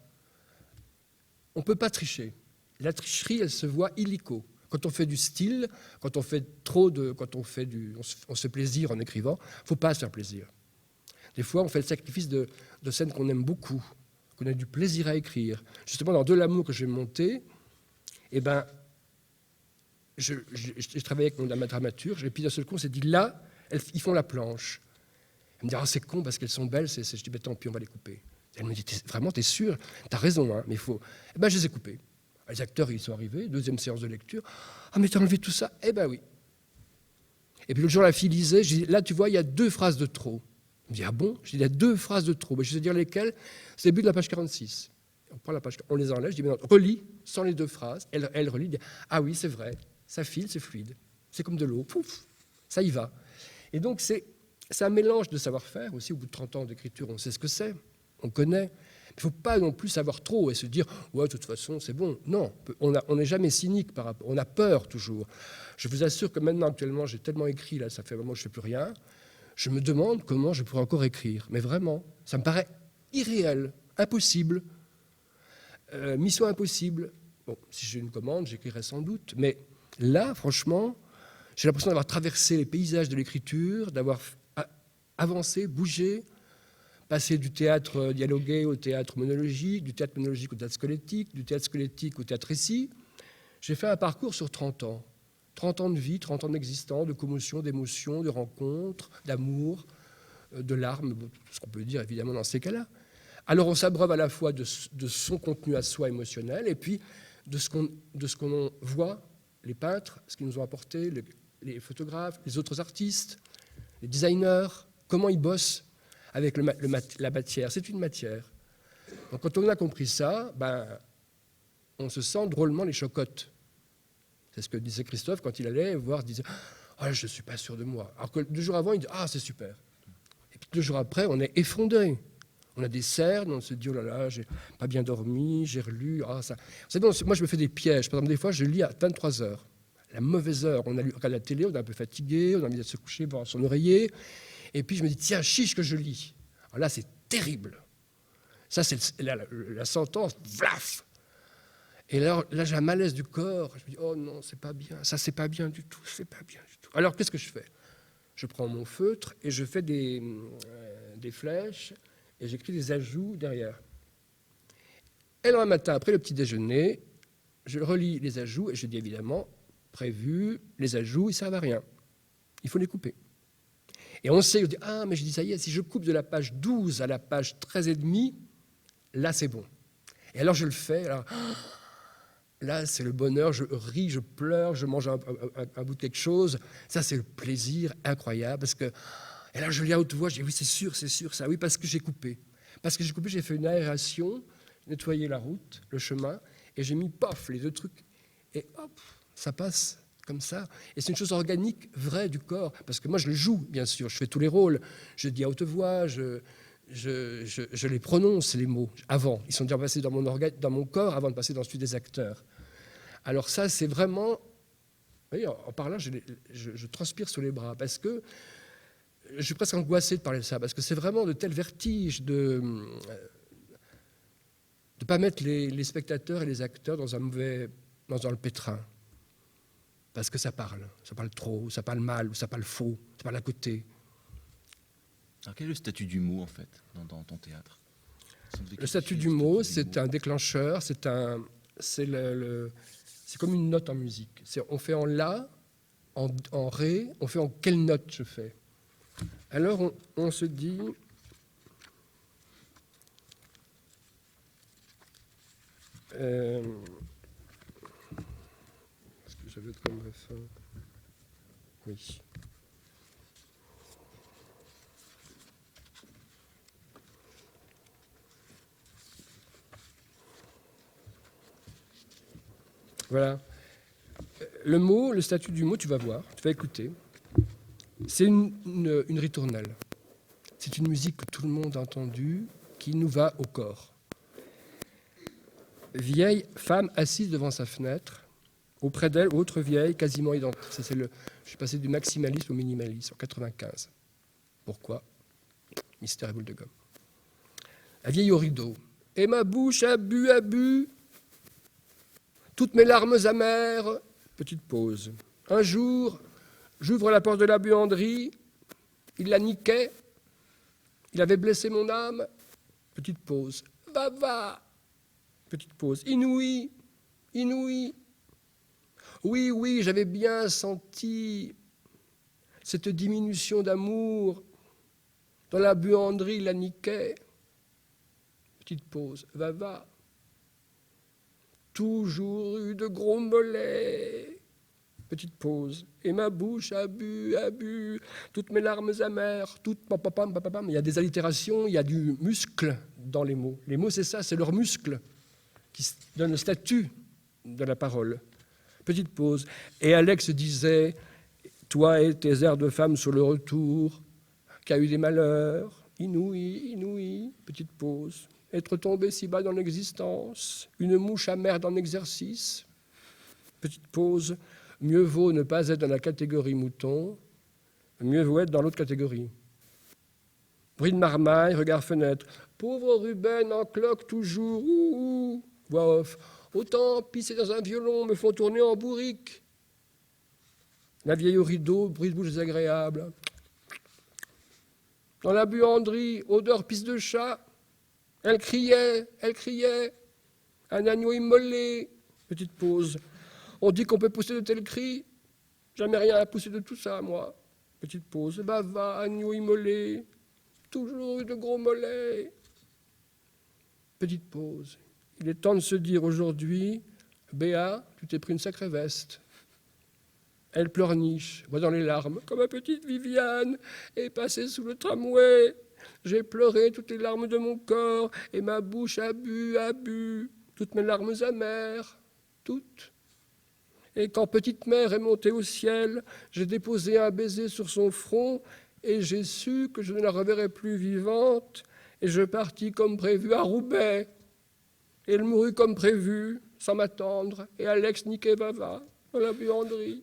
S1: On ne peut pas tricher. La tricherie, elle se voit illico. Quand on fait du style, quand on fait on se fait plaisir en écrivant, il ne faut pas se faire plaisir. Des fois, on fait le sacrifice de scènes qu'on aime beaucoup, qu'on a du plaisir à écrire. Justement, dans De l'amour que j'ai monté, eh ben, je travaillais avec mon dramaturge, et puis d'un seul coup, on s'est dit, là, ils font la planche. Elle me dit, ah, c'est con, parce qu'elles sont belles. Je dis, ben, tant pis, on va les couper. Elle me dit, vraiment, t'es sûr? T'as raison, hein, mais il faut... Eh ben, je les ai coupés. Les acteurs, ils sont arrivés, deuxième séance de lecture. Ah, mais t'as enlevé tout ça? Eh ben oui. Et puis le jour, la fille lisait, je dis, là, tu vois, il y a 2 phrases de trop. Elle me dit, ah bon? Je dis, il y a 2 phrases de trop. Ben, je sais dire lesquelles. C'est le début de la page 46. On prend la page, on les enlève, je dis, mais non, relis sans les 2 phrases. Elle relit, dit, ah oui, c'est vrai, ça file, c'est fluide. C'est comme de l'eau, pouf, ça y va. Et donc, c'est un mélange de savoir-faire aussi. Au bout de 30 ans d'écriture, on sait ce que c'est, on connaît. Il ne faut pas non plus savoir trop et se dire « ouais, de toute façon, c'est bon ». Non, on n'est jamais cynique par rapport. On a peur toujours. Je vous assure que maintenant, actuellement, j'ai tellement écrit, là, ça fait un moment que je ne fais plus rien. Je me demande comment je pourrais encore écrire. Mais vraiment, ça me paraît irréel, impossible. Mission impossible. Bon, si j'ai une commande, j'écrirai sans doute. Mais là, franchement, j'ai l'impression d'avoir traversé les paysages de l'écriture, d'avoir avancé, bougé, passer du théâtre dialogué au théâtre monologique, du théâtre monologique au théâtre squelettique, du théâtre squelettique au théâtre récit. J'ai fait un parcours sur 30 ans. 30 ans de vie, 30 ans d'existence, de commotion, d'émotion, de rencontres, d'amour, de larmes, tout ce qu'on peut dire évidemment dans ces cas-là. Alors on s'abreuve à la fois de son contenu à soi émotionnel et puis de ce qu'on voit, les peintres, ce qu'ils nous ont apporté, les photographes, les autres artistes, les designers, comment ils bossent avec la matière. C'est une matière. Donc quand on a compris ça, ben, on se sent drôlement les chocottes. C'est ce que disait Christophe quand il allait voir, il disait « oh, je ne suis pas sûr de moi ». Alors que 2 jours avant, il dit « ah, c'est super ». Et puis 2 jours après, on est effondré. On a des cernes, on se dit « oh là là, j'ai pas bien dormi, j'ai relu, ah ça ». Vous savez, moi je me fais des pièges. Par exemple, des fois, je lis à 23 heures. La mauvaise heure. On regarde la télé, on est un peu fatigué, on a envie de se coucher, voir son oreiller. Et puis je me dis, tiens, chiche que je lis. Alors là, c'est terrible. Ça, c'est la sentence, vlaf. Et là, j'ai un malaise du corps. Je me dis, oh non, c'est pas bien. Ça, c'est pas bien du tout. C'est pas bien du tout. Alors, qu'est-ce que je fais? Je prends mon feutre et je fais des flèches et j'écris des ajouts derrière. Et le matin, après le petit déjeuner, je relis les ajouts et je dis évidemment, prévu, les ajouts, ils servent à rien. Il faut les couper. Et on sait, on dit, ah, mais je dis, ça y est, si je coupe de la page 12 à la page 13 et demi, là, c'est bon. Et alors, je le fais. Alors, là, c'est le bonheur. Je ris, je pleure, je mange un bout de quelque chose. Ça, c'est le plaisir incroyable. Parce que, et là, je lis à haute voix. Je dis, oui, c'est sûr, ça. Oui, parce que j'ai coupé. Parce que j'ai coupé, j'ai fait une aération, nettoyé la route, le chemin, et j'ai mis, paf, les 2 trucs. Et hop, ça passe. Comme ça. Et c'est une chose organique, vraie du corps. Parce que moi, je le joue, bien sûr. Je fais tous les rôles. Je dis à haute voix, je les prononce, les mots, avant. Ils sont déjà passés dans mon corps avant de passer dans celui des acteurs. Alors ça, c'est vraiment... Vous voyez, en parlant, je transpire sur les bras. Parce que je suis presque angoissé de parler de ça. Parce que c'est vraiment de tels vertiges de ne pas mettre les spectateurs et les acteurs dans le pétrin. Parce que ça parle trop, ou ça parle mal, ou ça parle faux, ça parle à côté.
S2: Alors quel est le statut du mot, en fait, dans ton théâtre?
S1: Le statut du mot, c'est un déclencheur, c'est comme une note en musique. On fait en la, en ré, on fait en quelle note je fais. Alors on se dit... Est-ce que j'avais comme fin? Oui. Voilà. Le mot, le statut du mot, tu vas voir, tu vas écouter. C'est une ritournelle. C'est une musique que tout le monde a entendue, qui nous va au corps. Vieille femme assise devant sa fenêtre, auprès d'elle, autre vieille, quasiment identique. Je suis passé du maximalisme au minimalisme en 95. Pourquoi? Mystère et boule de gomme. La vieille au rideau. Et ma bouche a bu, toutes mes larmes amères. Petite pause. Un jour, j'ouvre la porte de la buanderie, il la niquait, il avait blessé mon âme. Petite pause. Va. Petite pause. Inouï. Oui, j'avais bien senti cette diminution d'amour. Dans la buanderie, il la niquait. Petite pause. Va. Toujours eu de gros mollets. Petite pause. Et ma bouche a bu, toutes mes larmes amères, papapam. Il y a des allitérations, il y a du muscle dans les mots. Les mots, c'est ça, c'est leur muscle qui donne le statut de la parole. Petite pause. Et Alex disait, toi et tes airs de femme sur le retour, qui a eu des malheurs, inouï. Petite pause. Être tombé si bas dans l'existence, une mouche amère dans l'exercice. Petite pause. Mieux vaut ne pas être dans la catégorie mouton, mieux vaut être dans l'autre catégorie. Bruit de marmaille, regard fenêtre. Pauvre Ruben en cloque toujours. Voix off. Autant pisser dans un violon me font tourner en bourrique. La vieille au rideau, bruit de bouche désagréable. Dans la buanderie, odeur pisse de chat. Elle criait. Un agneau immolé. Petite pause. On dit qu'on peut pousser de tels cris. Jamais rien à pousser de tout ça, moi. Petite pause. Va, agneau immolé. Toujours eu de gros mollets. Petite pause. Il est temps de se dire aujourd'hui, Béa, tu t'es pris une sacrée veste. Elle pleurniche, voit dans les larmes, comme ma petite Viviane, est passée sous le tramway. J'ai pleuré toutes les larmes de mon corps, et ma bouche a bu, toutes mes larmes amères, toutes. Et quand petite mère est montée au ciel, j'ai déposé un baiser sur son front, et j'ai su que je ne la reverrai plus vivante, et je partis comme prévu à Roubaix. Et elle mourut comme prévu, sans m'attendre, et Alex niquait Vava dans la buanderie.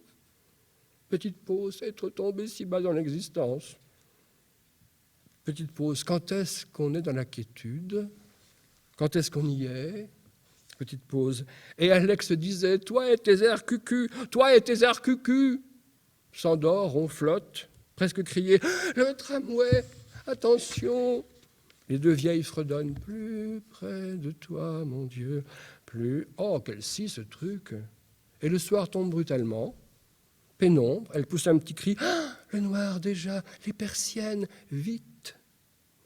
S1: Petite pause, être tombé si bas dans l'existence. Petite pause, quand est-ce qu'on est dans la quiétude? Quand est-ce qu'on y est? Petite pause. Et Alex disait, toi et tes airs cucu. S'endort, on flotte, presque crié, le tramway, attention. Les deux vieilles fredonnent, plus près de toi, mon Dieu, plus... Oh, quel si, ce truc. Et le soir tombe brutalement, pénombre, elle pousse un petit cri, ah, le noir déjà, les persiennes, vite.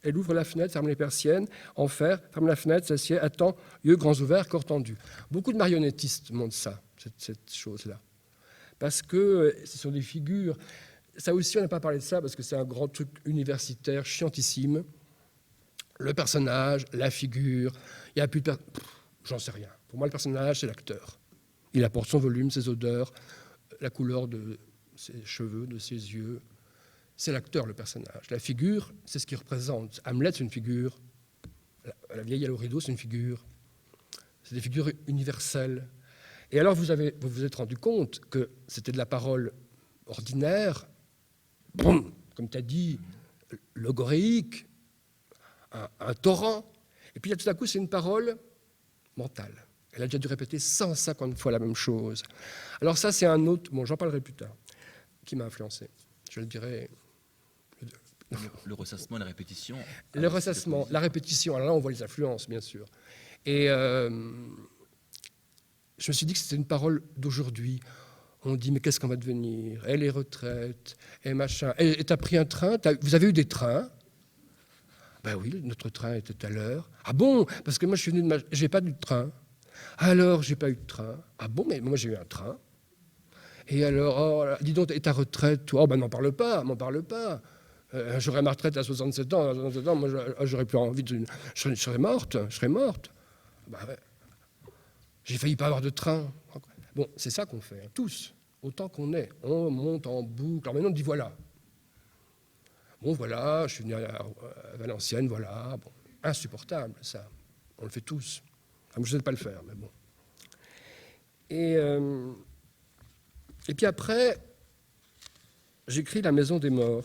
S1: Elle ouvre la fenêtre, ferme les persiennes, en fer, ferme la fenêtre, s'assied, attend, yeux grands ouverts, corps tendu. Beaucoup de marionnettistes montrent ça, cette chose-là. Parce que ce sont des figures... Ça aussi, on n'a pas parlé de ça, parce que c'est un grand truc universitaire, chiantissime. Le personnage, la figure, il n'y a plus de... J'en sais rien. Pour moi, le personnage, c'est l'acteur. Il apporte son volume, ses odeurs, la couleur de ses cheveux, de ses yeux. C'est l'acteur, le personnage. La figure, c'est ce qu'il représente. Hamlet, c'est une figure. La vieille au rideau, c'est une figure. C'est des figures universelles. Et alors, vous vous êtes rendu compte que c'était de la parole ordinaire, boum, comme tu as dit, logoréique, un torrent. Et puis là, tout à coup, c'est une parole mentale. Elle a déjà dû répéter 150 fois la même chose. Alors ça, c'est un autre... Bon, j'en parlerai plus tard, qui m'a influencé. Je le dirai
S2: Le ressassement et la répétition.
S1: Le ressassement, la répétition, alors là on voit les influences bien sûr. Et je me suis dit que c'était une parole d'aujourd'hui. On dit mais qu'est-ce qu'on va devenir? Et les retraites, et machin. Et t'as pris un train? Vous avez eu des trains? Ben oui, notre train était à l'heure. Ah bon? Parce que moi je suis venu j'ai pas eu de train. Alors j'ai pas eu de train. Ah bon? Mais moi j'ai eu un train. Et alors, oh, dis donc, et ta retraite, toi? Oh ben m'en parle pas, m'en parle pas. J'aurais ma retraite à 67 ans. À 67 ans, moi, j'aurais plus envie de... Je serais morte. Bah, ouais. J'ai failli pas avoir de train. Bon, c'est ça qu'on fait, hein, tous, autant qu'on est. On monte en boucle. Alors maintenant, on dit voilà. Bon, voilà, je suis venu à Valenciennes, voilà. Bon, insupportable, ça. On le fait tous. Enfin, je ne sais pas le faire, mais bon. Et puis après, j'écris La Maison des Morts.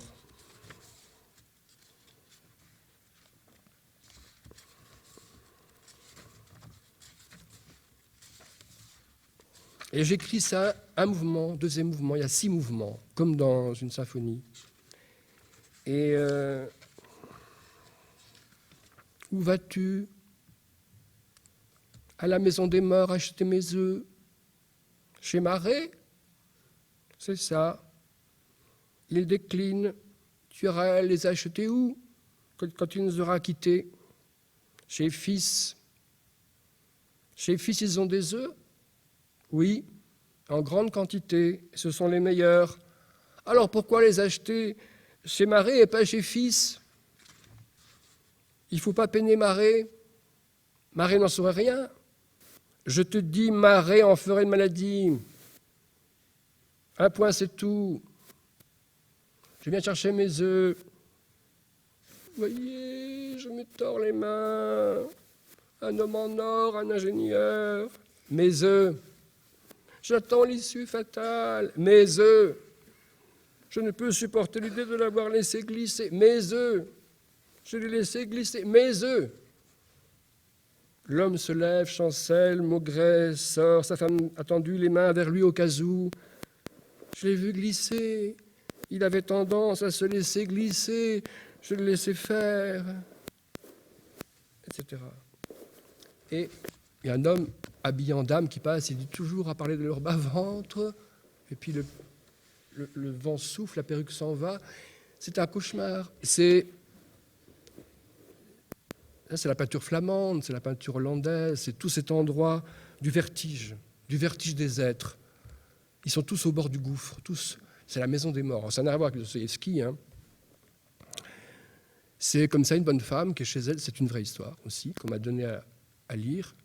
S1: Et j'écris ça, un mouvement, deuxième mouvement, il y a 6 mouvements, comme dans une symphonie. Et où vas-tu? À la Maison des Morts acheter mes œufs. Chez Marais? C'est ça. Il décline. Tu iras les acheter où? Quand tu nous auras quittés? Chez Fils. Chez Fils, ils ont des œufs? Oui, en grande quantité. Ce sont les meilleurs. Alors pourquoi les acheter chez Marais et pas chez Fils? Il ne faut pas peiner Marais. Marais n'en saurait rien. Je te dis, Marais en ferait une maladie. Un point, c'est tout. Je viens chercher mes œufs. Vous voyez, je me tords les mains. Un homme en or, un ingénieur. Mes œufs. J'attends l'issue fatale. Mes œufs. Je ne peux supporter l'idée de l'avoir laissé glisser. Mes œufs. Je l'ai laissé glisser. Mes œufs. L'homme se lève, chancelle, Maugret sort, sa femme a tendu les mains vers lui au cas où. Je l'ai vu glisser. Il avait tendance à se laisser glisser. Je le laissais faire. Etc. Et il y a un homme habillé en dame qui passe, il dit toujours à parler de leur bas-ventre. Et puis le vent souffle, la perruque s'en va. C'est un cauchemar. C'est la peinture flamande, c'est la peinture hollandaise, c'est tout cet endroit du vertige des êtres. Ils sont tous au bord du gouffre, tous. C'est la maison des morts. Ça n'a rien à voir avec Dostoïevski. Hein. C'est comme ça une bonne femme qui est chez elle. C'est une vraie histoire aussi, qu'on m'a donné à lire.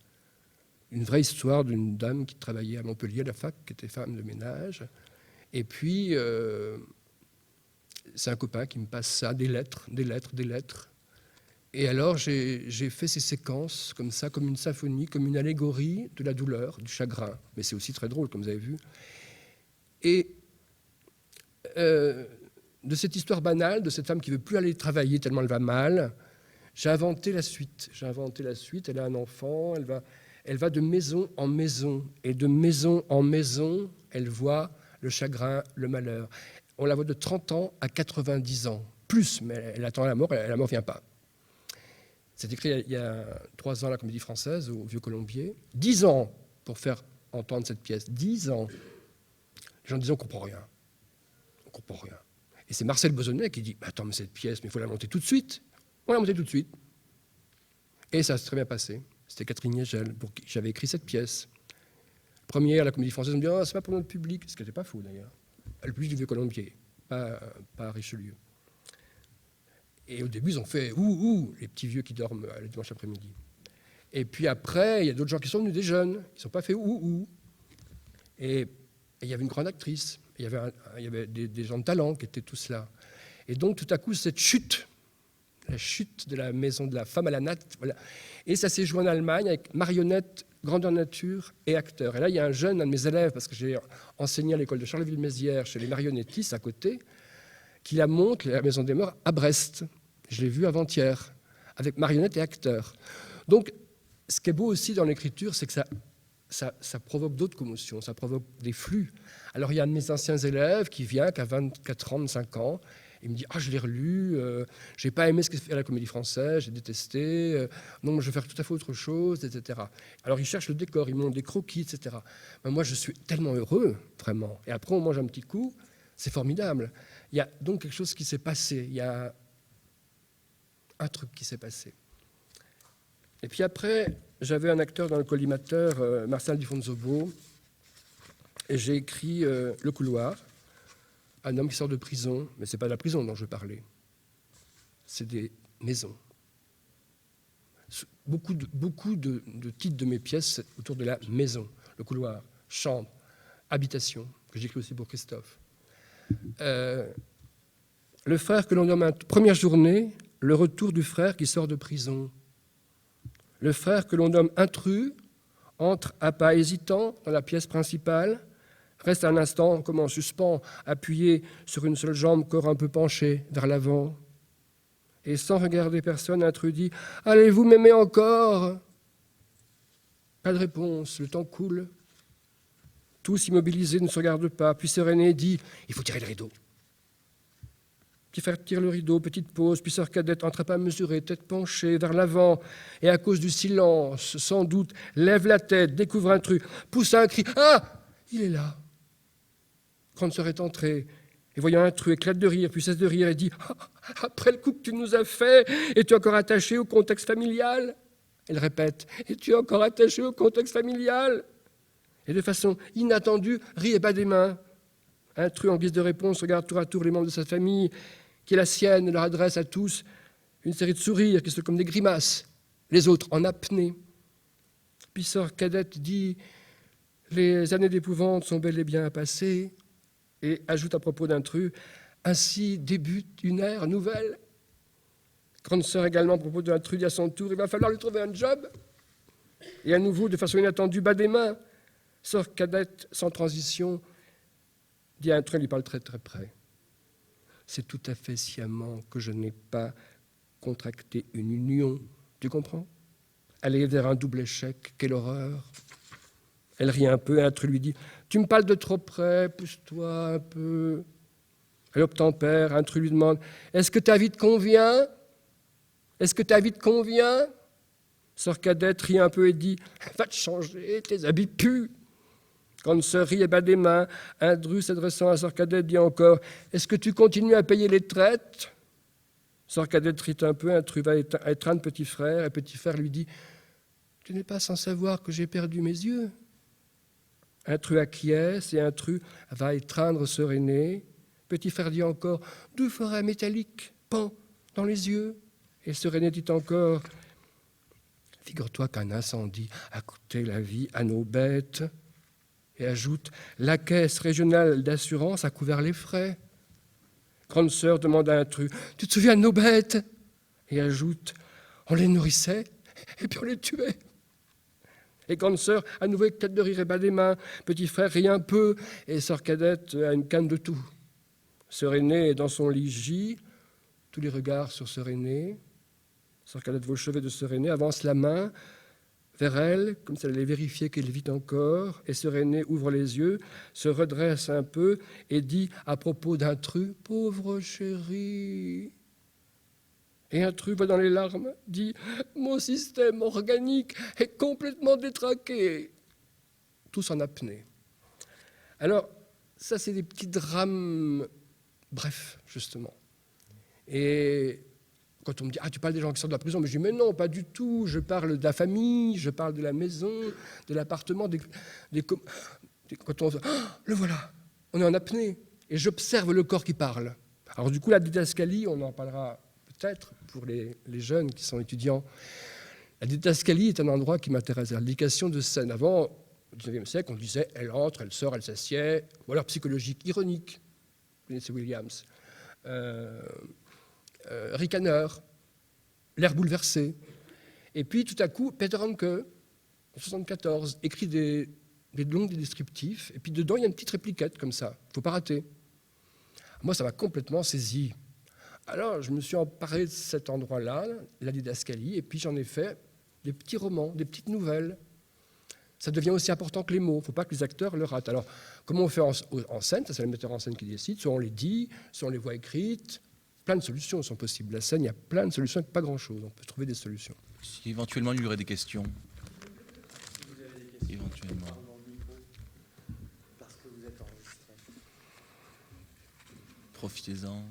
S1: Une vraie histoire d'une dame qui travaillait à Montpellier, à la fac, qui était femme de ménage. Et puis, c'est un copain qui me passe ça, des lettres. Et alors, j'ai fait ces séquences comme ça, comme une symphonie, comme une allégorie de la douleur, du chagrin. Mais c'est aussi très drôle, comme vous avez vu. Et de cette histoire banale, de cette femme qui ne veut plus aller travailler tellement elle va mal, j'ai inventé la suite. Elle a un enfant, elle va de maison en maison. Et de maison en maison, elle voit le chagrin, le malheur. On la voit de 30 ans à 90 ans. Plus, mais elle attend la mort et la mort ne vient pas. C'est écrit il y a 3 ans à la Comédie Française, au Vieux Colombier. 10 ans pour faire entendre cette pièce. 10 ans. Les gens disent on ne comprend rien. Et c'est Marcel Bozonnet qui dit attends, mais cette pièce, mais il faut la monter tout de suite. On l'a montée tout de suite. Et ça s'est très bien passé. C'était Catherine Niegel pour qui j'avais écrit cette pièce. Première à la Comédie Française, on me dit c'est pas pour notre public, ce qui n'était pas faux d'ailleurs. Le public du Vieux Colombier, pas Richelieu. Et au début, ils ont fait les petits vieux qui dorment le dimanche après-midi. Et puis après, il y a d'autres gens qui sont venus, des jeunes, qui ne sont pas fait Et il y avait une grande actrice, il y avait des gens de talent qui étaient tous là. Et donc, tout à coup, cette chute, la chute de la maison de la femme à la natte, voilà. Et ça s'est joué en Allemagne avec marionnettes, grandeur nature et acteurs. Et là, il y a un de mes élèves, parce que j'ai enseigné à l'école de Charleville-Mézières, chez les marionnettistes à côté, qui la monte, la Maison des Morts, à Brest. Je l'ai vu avant-hier, avec marionnettes et acteurs. Donc, ce qui est beau aussi dans l'écriture, c'est que ça provoque d'autres commotions, ça provoque des flux. Alors, il y a un de mes anciens élèves qui vient, qui a 24 ans, 25 ans, Il me dit « Ah, je l'ai relu, j'ai pas aimé ce que fait à la Comédie Française, j'ai détesté, non, je vais faire tout à fait autre chose, etc. » Alors, il cherche le décor, il montre des croquis, etc. Mais moi, je suis tellement heureux, vraiment. Et après, on mange un petit coup, c'est formidable. Il y a donc quelque chose qui s'est passé, il y a un truc qui s'est passé. Et puis après, j'avais un acteur dans le collimateur, Marcel Di Fonzobo, et j'ai écrit Le Couloir, un homme qui sort de prison, mais ce n'est pas de la prison dont je parlais, c'est des maisons. Beaucoup de titres de mes pièces autour de la maison, le couloir, chambre, habitation, que j'écris aussi pour Christophe. Le frère que l'on nomme première journée, le retour du frère qui sort de prison. Le frère que l'on nomme intrus entre à pas hésitant dans la pièce principale, reste un instant comme en suspens, appuyé sur une seule jambe, corps un peu penché vers l'avant. Et sans regarder personne, intrus dit « Allez-vous m'aimer encore ?» Pas de réponse, le temps coule. Tous immobilisés ne se regardent pas. Puis sœur aînée dit « Il faut tirer le rideau. » Petit frère tire le rideau, petite pause, puis sœur cadette entre à pas mesurée, tête penchée vers l'avant, et à cause du silence, sans doute, lève la tête, découvre intrus, pousse un cri « Ah ! Il est là !» Grande sœur est entrée, et voyant intrus, éclate de rire, puis cesse de rire et dit « Ah, après le coup que tu nous as fait, es-tu encore attaché au contexte familial ?» Elle répète « Es-tu encore attaché au contexte familial ?» Et de façon inattendue, rit et bat des mains. Intrus, en guise de réponse, regarde tour à tour les membres de sa famille, qui est la sienne, et leur adresse à tous une série de sourires qui sont comme des grimaces, les autres en apnée. Puis sœur cadette dit « Les années d'épouvante sont bel et bien passées », et ajoute à propos d'intrus « Ainsi débute une ère nouvelle ». Grande sœur également à propos d'intrus dit à son tour « Il va falloir lui trouver un job ». Et à nouveau, de façon inattendue, bat des mains. Sœur cadette, sans transition, dit à intrus, lui parle très très près. C'est tout à fait sciemment que je n'ai pas contracté une union. Tu comprends ? Aller vers un double échec, quelle horreur. Elle rit un peu, et intrus lui dit « Tu me parles de trop près, pousse-toi un peu. » Elle obtempère, intrus lui demande « Est-ce que ta vie te convient ? Est-ce que ta vie te convient ?» Sœur cadette rit un peu et dit « Va te changer, tes habits puent. » Grande sœur rit et bat des mains. Intrus s'adressant à sœur cadette dit encore « Est-ce que tu continues à payer les traites ?» Sœur cadette rit un peu, intrus va étreindre petit frère, et petit frère lui dit « Tu n'es pas sans savoir que j'ai perdu mes yeux. » Intrus acquiesce et intrus va étreindre sœur aînée. Petit frère dit encore « Deux forêts métalliques pend dans les yeux. » Et sœur aînée dit encore « Figure-toi qu'un incendie a coûté la vie à nos bêtes. » Et ajoute « La caisse régionale d'assurance a couvert les frais. » Grande sœur demande à intrus « Tu te souviens de nos bêtes ?» Et ajoute « On les nourrissait et puis on les tuait. » Et grande sœur, à nouveau éclate de rire et bat des mains. Petit frère rit un peu et sœur cadette a une canne de tout. Sœur aînée est dans son lit J, tous les regards sur sœur aînée. Sœur cadette va au chevet de sœur aînée, avance la main vers elle, comme si elle allait vérifier qu'elle vit encore, et sœur aînée ouvre les yeux, se redresse un peu et dit à propos d'intrus « Pauvre chérie !» Et intrus va dans les larmes, dit « Mon système organique est complètement détraqué !» Tous en apnée. Alors, ça c'est des petits drames, bref, justement. Et quand on me dit « Ah, tu parles des gens qui sortent de la prison », mais je dis « Mais non, pas du tout, je parle de la famille, je parle de la maison, de l'appartement, quand on... Ah, le voilà, on est en apnée, et j'observe le corps qui parle. Alors du coup, la didascalie, on en parlera peut-être pour les jeunes qui sont étudiants. La didascalie est un endroit qui m'intéresse, l'éducation de scène. Avant, au XIXe siècle, on disait « Elle entre, elle sort, elle s'assied », ou alors psychologique, ironique, c'est Williams. Ricaner, l'air bouleversé. Et puis, tout à coup, Peter Hanke, en 1974, écrit des longs descriptifs, et puis dedans, il y a une petite répliquette comme ça. Il ne faut pas rater. Moi, ça m'a complètement saisi. Alors, je me suis emparé de cet endroit-là, la didascalie, et puis j'en ai fait des petits romans, des petites nouvelles. Ça devient aussi important que les mots. Il ne faut pas que les acteurs le ratent. Alors, comment on fait en scène? Ça, c'est le metteur en scène qui décide. Soit on les dit, soit on les voit écrites. plein de solutions sont possibles. La scène, il y a plein de solutions avec pas grand-chose. On peut trouver des solutions.
S2: Si éventuellement il y aurait des questions.
S3: Si vous avez des questions,
S2: Éventuellement.
S3: parlez dans le micro, parce que vous êtes enregistré.
S2: Profitez-en.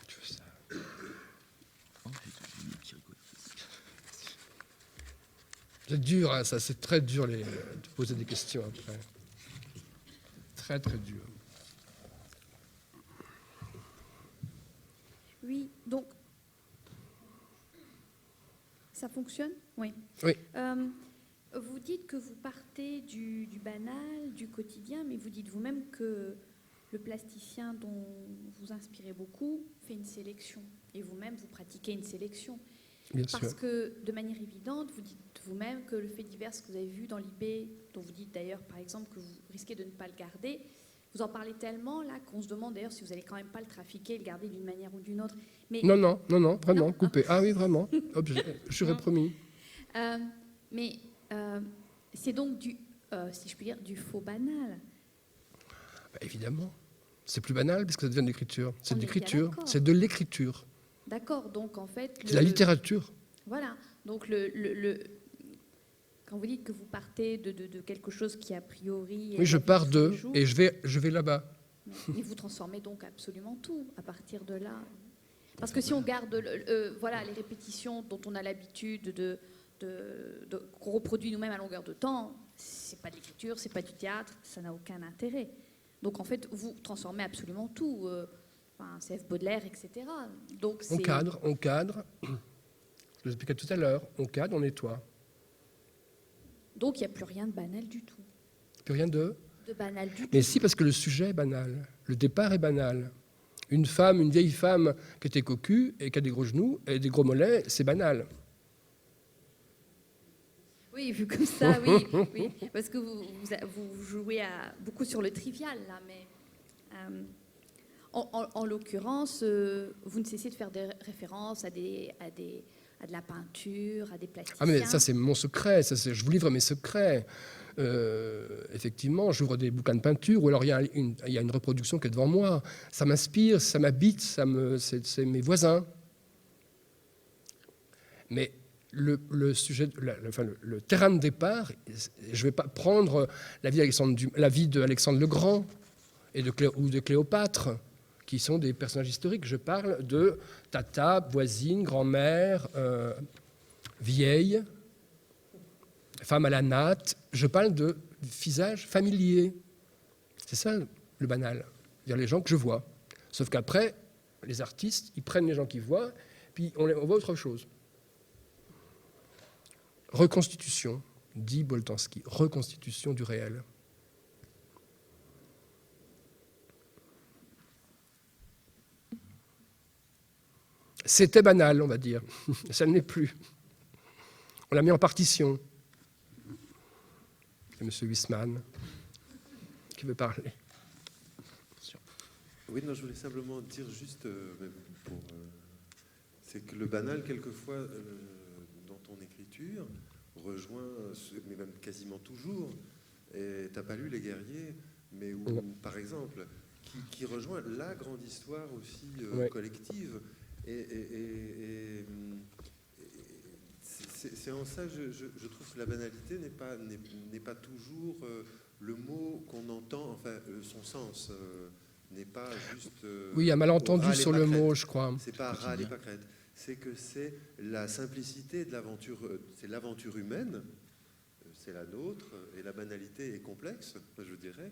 S1: Tu veux ça.
S2: Oh, j'ai une qui rigole.
S1: C'est dur, hein, ça, c'est très dur de poser des questions après. Très, très dur.
S4: Oui, donc ça fonctionne? Oui.
S1: Oui.
S4: Vous dites que vous partez du banal, du quotidien, mais vous dites vous-même que le plasticien dont vous inspirez beaucoup fait une sélection. Et vous-même, vous pratiquez une sélection.
S1: Bien
S4: Parce
S1: sûr.
S4: que, de manière évidente, vous dites vous-même que le fait divers que vous avez vu dans l'IB, dont vous dites d'ailleurs, par exemple, que vous risquez de ne pas le garder, vous en parlez tellement là qu'on se demande d'ailleurs si vous allez quand même pas le trafiquer, le garder d'une manière ou d'une autre. Mais,
S1: Non, vraiment,
S4: Non.
S1: coupé. Ah oui, vraiment. J'aurais
S4: Non.
S1: promis.
S4: mais c'est donc du, si je puis dire, du faux banal.
S1: Bah, évidemment. C'est plus banal parce que ça devient de l'écriture. C'est
S4: On
S1: de
S4: est bien
S1: l'écriture.
S4: d'accord.
S1: C'est de l'écriture.
S4: D'accord, donc en fait...
S1: C'est de la littérature.
S4: Voilà, donc quand vous dites que vous partez de quelque chose qui a priori... est
S1: Oui, je
S4: la vie
S1: pars
S4: tous
S1: de
S4: les jours,
S1: et je vais là-bas.
S4: mais vous transformez donc absolument tout à partir de là. Parce que si on garde voilà, les répétitions dont on a l'habitude qu'on reproduit nous-mêmes à longueur de temps, c'est pas de l'écriture, c'est pas du théâtre, ça n'a aucun intérêt. Donc en fait, vous transformez absolument tout. C.F. Baudelaire, etc. Donc
S1: On cadre. Je l'expliquais tout à l'heure. On cadre, on nettoie.
S4: Donc il n'y a plus rien de banal du tout.
S1: Plus rien de...
S4: Banal du tout.
S1: Mais si, parce que le sujet est banal. Le départ est banal. Une vieille femme qui était cocu et qui a des gros genoux et des gros mollets, c'est banal.
S4: Oui, vu comme ça, oui. Oui. Parce que vous jouez beaucoup sur le trivial, là, mais... En l'occurrence, vous ne cessez de faire des références à de la peinture, à des plasticiens.
S1: Ah mais ça c'est mon secret, je vous livre mes secrets. Effectivement, j'ouvre des bouquins de peinture, ou alors il y a une reproduction qui est devant moi. Ça m'inspire, ça m'habite, c'est mes voisins. Mais le sujet, le terrain de départ, je ne vais pas prendre la vie d'Alexandre le Grand ou de Cléopâtre, qui sont des personnages historiques. Je parle de tata, voisine, grand-mère, vieille, femme à la natte. Je parle de visages familiers. C'est ça le banal. C'est-à-dire les gens que je vois. Sauf qu'après, les artistes, ils prennent les gens qu'ils voient, puis on voit autre chose. Reconstitution, dit Boltanski. Reconstitution du réel. C'était banal, on va dire. Ça ne l'est plus. On l'a mis en partition. C'est M. Huisman qui veut parler.
S5: Oui, non, je voulais simplement dire juste, c'est que le banal, quelquefois, dans ton écriture, rejoint, mais même quasiment toujours, et t'as pas lu Les Guerriers, mais où, par exemple, qui rejoint la grande histoire aussi collective. Et c'est en ça, je trouve que la banalité n'est pas toujours le mot qu'on entend, enfin, son sens n'est pas juste...
S1: oui, il y a malentendu sur le mot, je crois.
S5: C'est pas râle et pas crête. C'est que c'est la simplicité de l'aventure, c'est l'aventure humaine, c'est la nôtre, et la banalité est complexe, je dirais.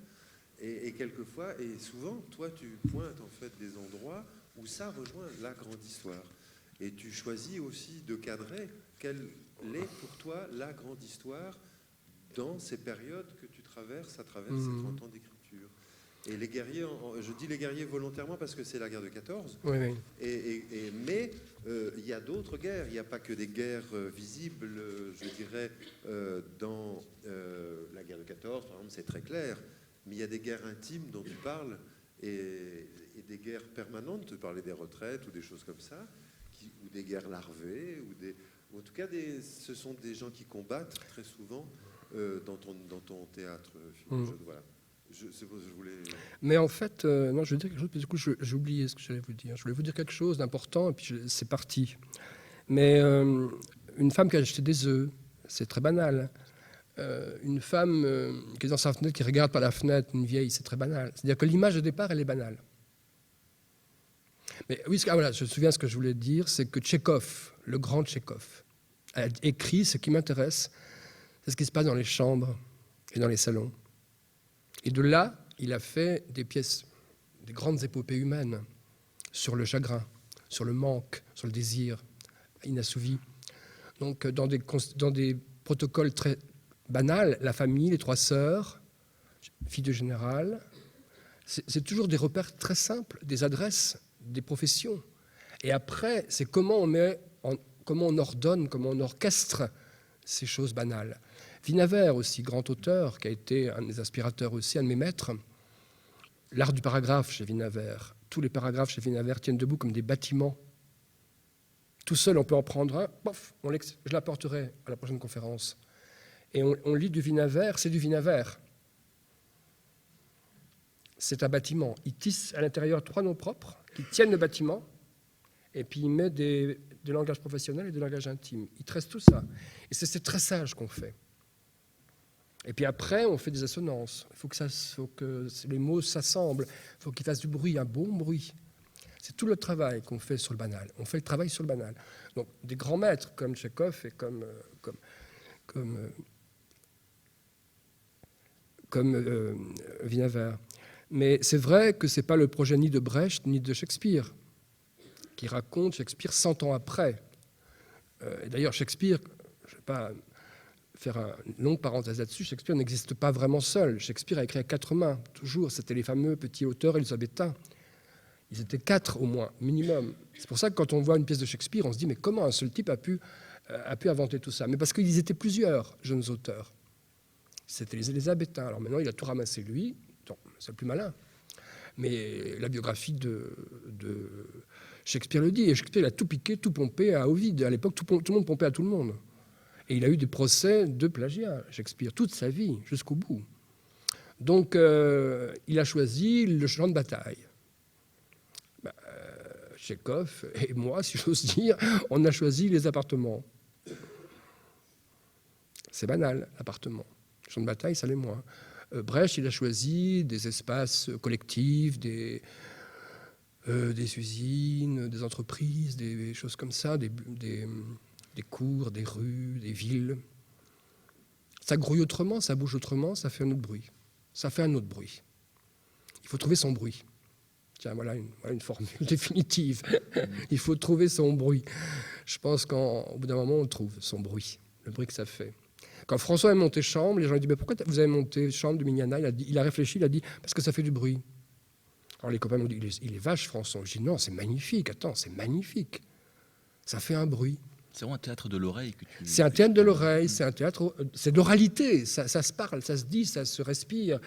S5: Et quelquefois, et souvent, toi, tu pointes en fait des endroits où ça rejoint la grande histoire. Et tu choisis aussi de cadrer quelle est pour toi la grande histoire dans ces périodes que tu traverses à travers ces 30 ans d'écriture. Et les guerriers, je dis les guerriers volontairement parce que c'est la guerre de 14.
S1: Oui, oui.
S5: Mais il y a d'autres guerres. Il n'y a pas que des guerres visibles, je dirais, dans la guerre de 14, par exemple, c'est très clair. Mais il y a des guerres intimes dont tu parles et des guerres permanentes. Tu parlais des retraites ou des choses comme ça, ou des guerres larvées, ou en tout cas, ce sont des gens qui combattent très souvent dans ton théâtre. Voilà. C'est pour ça que je voulais...
S1: Mais en fait, non, je veux dire quelque chose, parce que du coup, j'ai oublié ce que j'allais vous dire. Je voulais vous dire quelque chose d'important, et puis c'est parti. Mais une femme qui a acheté des œufs, c'est très banal. Une femme qui est dans sa fenêtre, qui regarde par la fenêtre, une vieille, c'est très banal. C'est-à-dire que l'image de départ, elle est banale. Mais oui, voilà, je me souviens ce que je voulais dire, c'est que Tchekhov, le grand Tchekhov, a écrit ce qui m'intéresse, c'est ce qui se passe dans les chambres et dans les salons. Et de là, il a fait des pièces, des grandes épopées humaines sur le chagrin, sur le manque, sur le désir inassouvi. Donc, dans des protocoles très banals, la famille, les 3 sœurs, fille de général, c'est toujours des repères très simples, des adresses, des professions. Et après, c'est comment on ordonne, comment on orchestre ces choses banales. Vinaver aussi, grand auteur, qui a été un des inspirateurs aussi, un de mes maîtres. L'art du paragraphe chez Vinaver. Tous les paragraphes chez Vinaver tiennent debout comme des bâtiments. Tout seul, on peut en prendre un, pof, je l'apporterai à la prochaine conférence. Et on lit du Vinaver, c'est du Vinaver. C'est un bâtiment. Il tisse à l'intérieur 3 noms propres qui tiennent le bâtiment, et puis il met des langages professionnels et des langages intimes. Il tresse tout ça. Et c'est ce tressage qu'on fait. Et puis après, on fait des assonances. Il faut que les mots s'assemblent. Il faut qu'ils fassent du bruit, un bon bruit. C'est tout le travail qu'on fait sur le banal. On fait le travail sur le banal. Donc, des grands maîtres comme Tchekhov et comme Vinaver. Mais c'est vrai que ce n'est pas le projet ni de Brecht ni de Shakespeare qui raconte Shakespeare 100 ans après. Et d'ailleurs, Shakespeare, je ne vais pas faire une longue parenthèse là-dessus, Shakespeare n'existe pas vraiment seul. Shakespeare a écrit à 4 mains, toujours. C'était les fameux petits auteurs élisabéthains. Ils étaient 4 au moins, minimum. C'est pour ça que quand on voit une pièce de Shakespeare, on se dit mais comment un seul type a pu inventer tout ça? Mais parce qu'ils étaient plusieurs jeunes auteurs. C'était les élisabéthains. Alors maintenant, il a tout ramassé lui. C'est le plus malin. Mais la biographie de Shakespeare le dit. Et Shakespeare, il a tout piqué, tout pompé à Ovide. À l'époque, tout le monde pompait à tout le monde. Et il a eu des procès de plagiat, Shakespeare, toute sa vie, jusqu'au bout. Donc, il a choisi le champ de bataille. Tchekhov et moi, si j'ose dire, on a choisi les appartements. C'est banal, l'appartement. Le champ de bataille, ça l'est moins. Brecht, il a choisi des espaces collectifs, des usines, des entreprises, des choses comme ça, des cours, des rues, des villes. Ça grouille autrement, ça bouge autrement, ça fait un autre bruit. Ça fait un autre bruit. Il faut trouver son bruit. Tiens, voilà une formule définitive. Il faut trouver son bruit. Je pense qu'au bout d'un moment, on trouve son bruit, le bruit que ça fait. Quand François est monté chambre, les gens lui disent « Pourquoi vous avez monté chambre de Mignana ?» Il a réfléchi, il a dit « Parce que ça fait du bruit. » Alors les copains m'ont dit « Il est vache, François. » Je dis « Non, c'est magnifique. Attends, c'est magnifique. Ça fait un bruit. »
S2: C'est vraiment un théâtre de l'oreille que tu...
S1: C'est un théâtre de l'oreille, c'est un théâtre... C'est de l'oralité, ça se parle, ça se dit, ça se respire.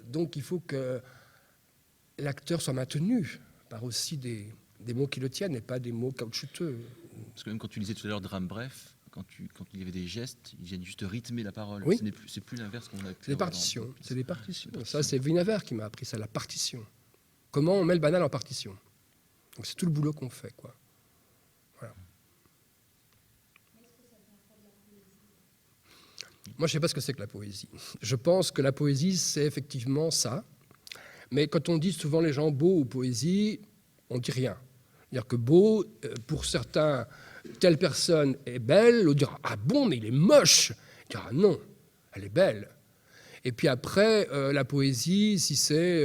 S1: Donc il faut que l'acteur soit maintenu par aussi des mots qui le tiennent et pas des mots caoutchouteux.
S2: Parce que même quand tu disais tout à l'heure drame bref, quand il y avait des gestes, ils viennent juste rythmer la parole.
S1: Oui.
S2: C'est plus l'inverse qu'on a pu
S1: C'est des
S2: avoir
S1: partitions.
S2: dans-
S1: C'est des partitions. Ça, c'est Vinaver qui m'a appris ça, la partition. Comment on met le banal en partition. Donc c'est tout le boulot qu'on fait, quoi. Voilà. Moi, je ne sais pas ce que c'est que la poésie. Je pense que la poésie, c'est effectivement ça. Mais quand on dit souvent les gens beau ou poésie, on ne dit rien. C'est-à-dire que beau, pour certains, telle personne est belle, l'autre dira « Ah bon, mais il est moche !» Il dira « Non, elle est belle !» Et puis après, la poésie, si c'est,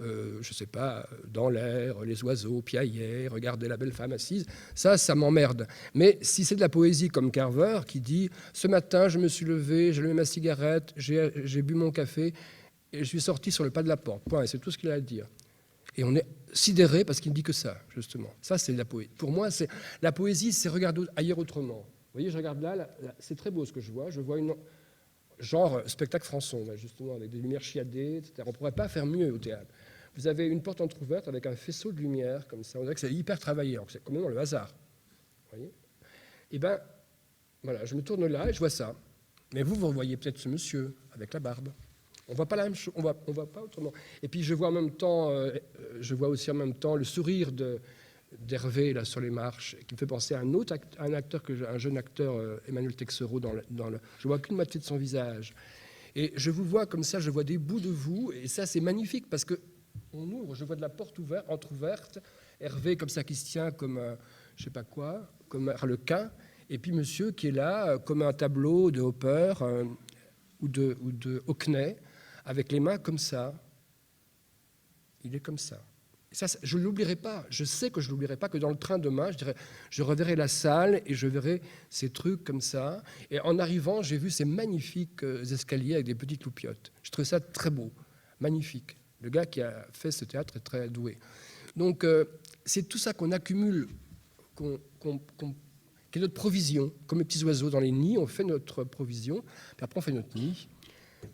S1: je ne sais pas, dans l'air, les oiseaux piaillaient, regardez la belle femme assise, ça m'emmerde. Mais si c'est de la poésie comme Carver, qui dit « Ce matin, je me suis levé, j'ai allumé ma cigarette, j'ai bu mon café, et je suis sorti sur le pas de la porte. » Point, et c'est tout ce qu'il a à dire. Et on est sidéré parce qu'il ne dit que ça, justement. Ça, c'est la poésie. Pour moi, la poésie, c'est regarder ailleurs autrement. Vous voyez, je regarde là, c'est très beau ce que je vois. Je vois genre spectacle Françon, là, justement, avec des lumières chiadées, etc. On ne pourrait pas faire mieux au théâtre. Vous avez une porte entrouverte avec un faisceau de lumière, comme ça. On dirait que c'est hyper travaillé, alors que c'est complètement le hasard. Vous voyez ? Et bien, voilà, je me tourne là et je vois ça. Mais vous voyez peut-être ce monsieur avec la barbe. On voit pas la même chose, on voit pas autrement. Et puis je vois aussi en même temps le sourire d'Hervé là sur les marches, qui me fait penser à un acteur un jeune acteur, Emmanuel Texereau, je vois qu'une moitié de son visage. Et je vous vois comme ça, je vois des bouts de vous, et ça c'est magnifique parce que on ouvre, je vois de la porte entrouverte, Hervé comme ça qui se tient comme je sais pas quoi, comme Harlequin, et puis monsieur qui est là comme un tableau de Hopper ou de Hockney, avec les mains comme ça. Il est comme ça. Et ça, je ne l'oublierai pas. Je sais que je ne l'oublierai pas, que dans le train demain, je reverrai la salle et je verrai ces trucs comme ça. Et en arrivant, j'ai vu ces magnifiques escaliers avec des petites loupiottes. Je trouvais ça très beau, magnifique. Le gars qui a fait ce théâtre est très doué. Donc, c'est tout ça qu'on accumule, qui est notre provision. Comme les petits oiseaux dans les nids, on fait notre provision, puis après on fait notre nid.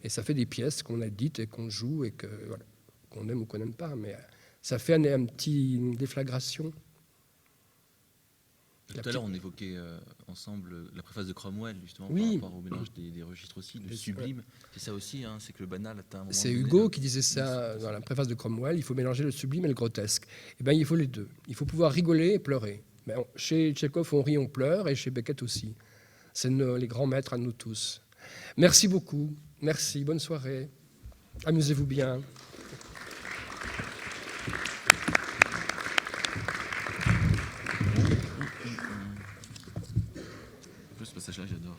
S1: Et ça fait des pièces qu'on a dites et qu'on joue et voilà, qu'on aime ou qu'on n'aime pas. Mais ça fait une petite déflagration.
S2: Tout à l'heure, on évoquait ensemble la préface de Cromwell, justement,
S1: oui.
S2: par rapport au mélange des registres aussi, le sublime. C'est ça aussi, hein, c'est que le banal atteint un moment
S1: C'est
S2: donné,
S1: Hugo qui disait ça dans la préface de Cromwell, il faut mélanger le sublime et le grotesque. Eh bien, il faut les deux. Il faut pouvoir rigoler et pleurer. Ben, chez Tchekhov, on rit, on pleure, et chez Beckett aussi. C'est les grands maîtres à nous tous. Merci beaucoup. Merci. Bonne soirée. Amusez-vous bien.
S2: Ce passage-là, j'adore.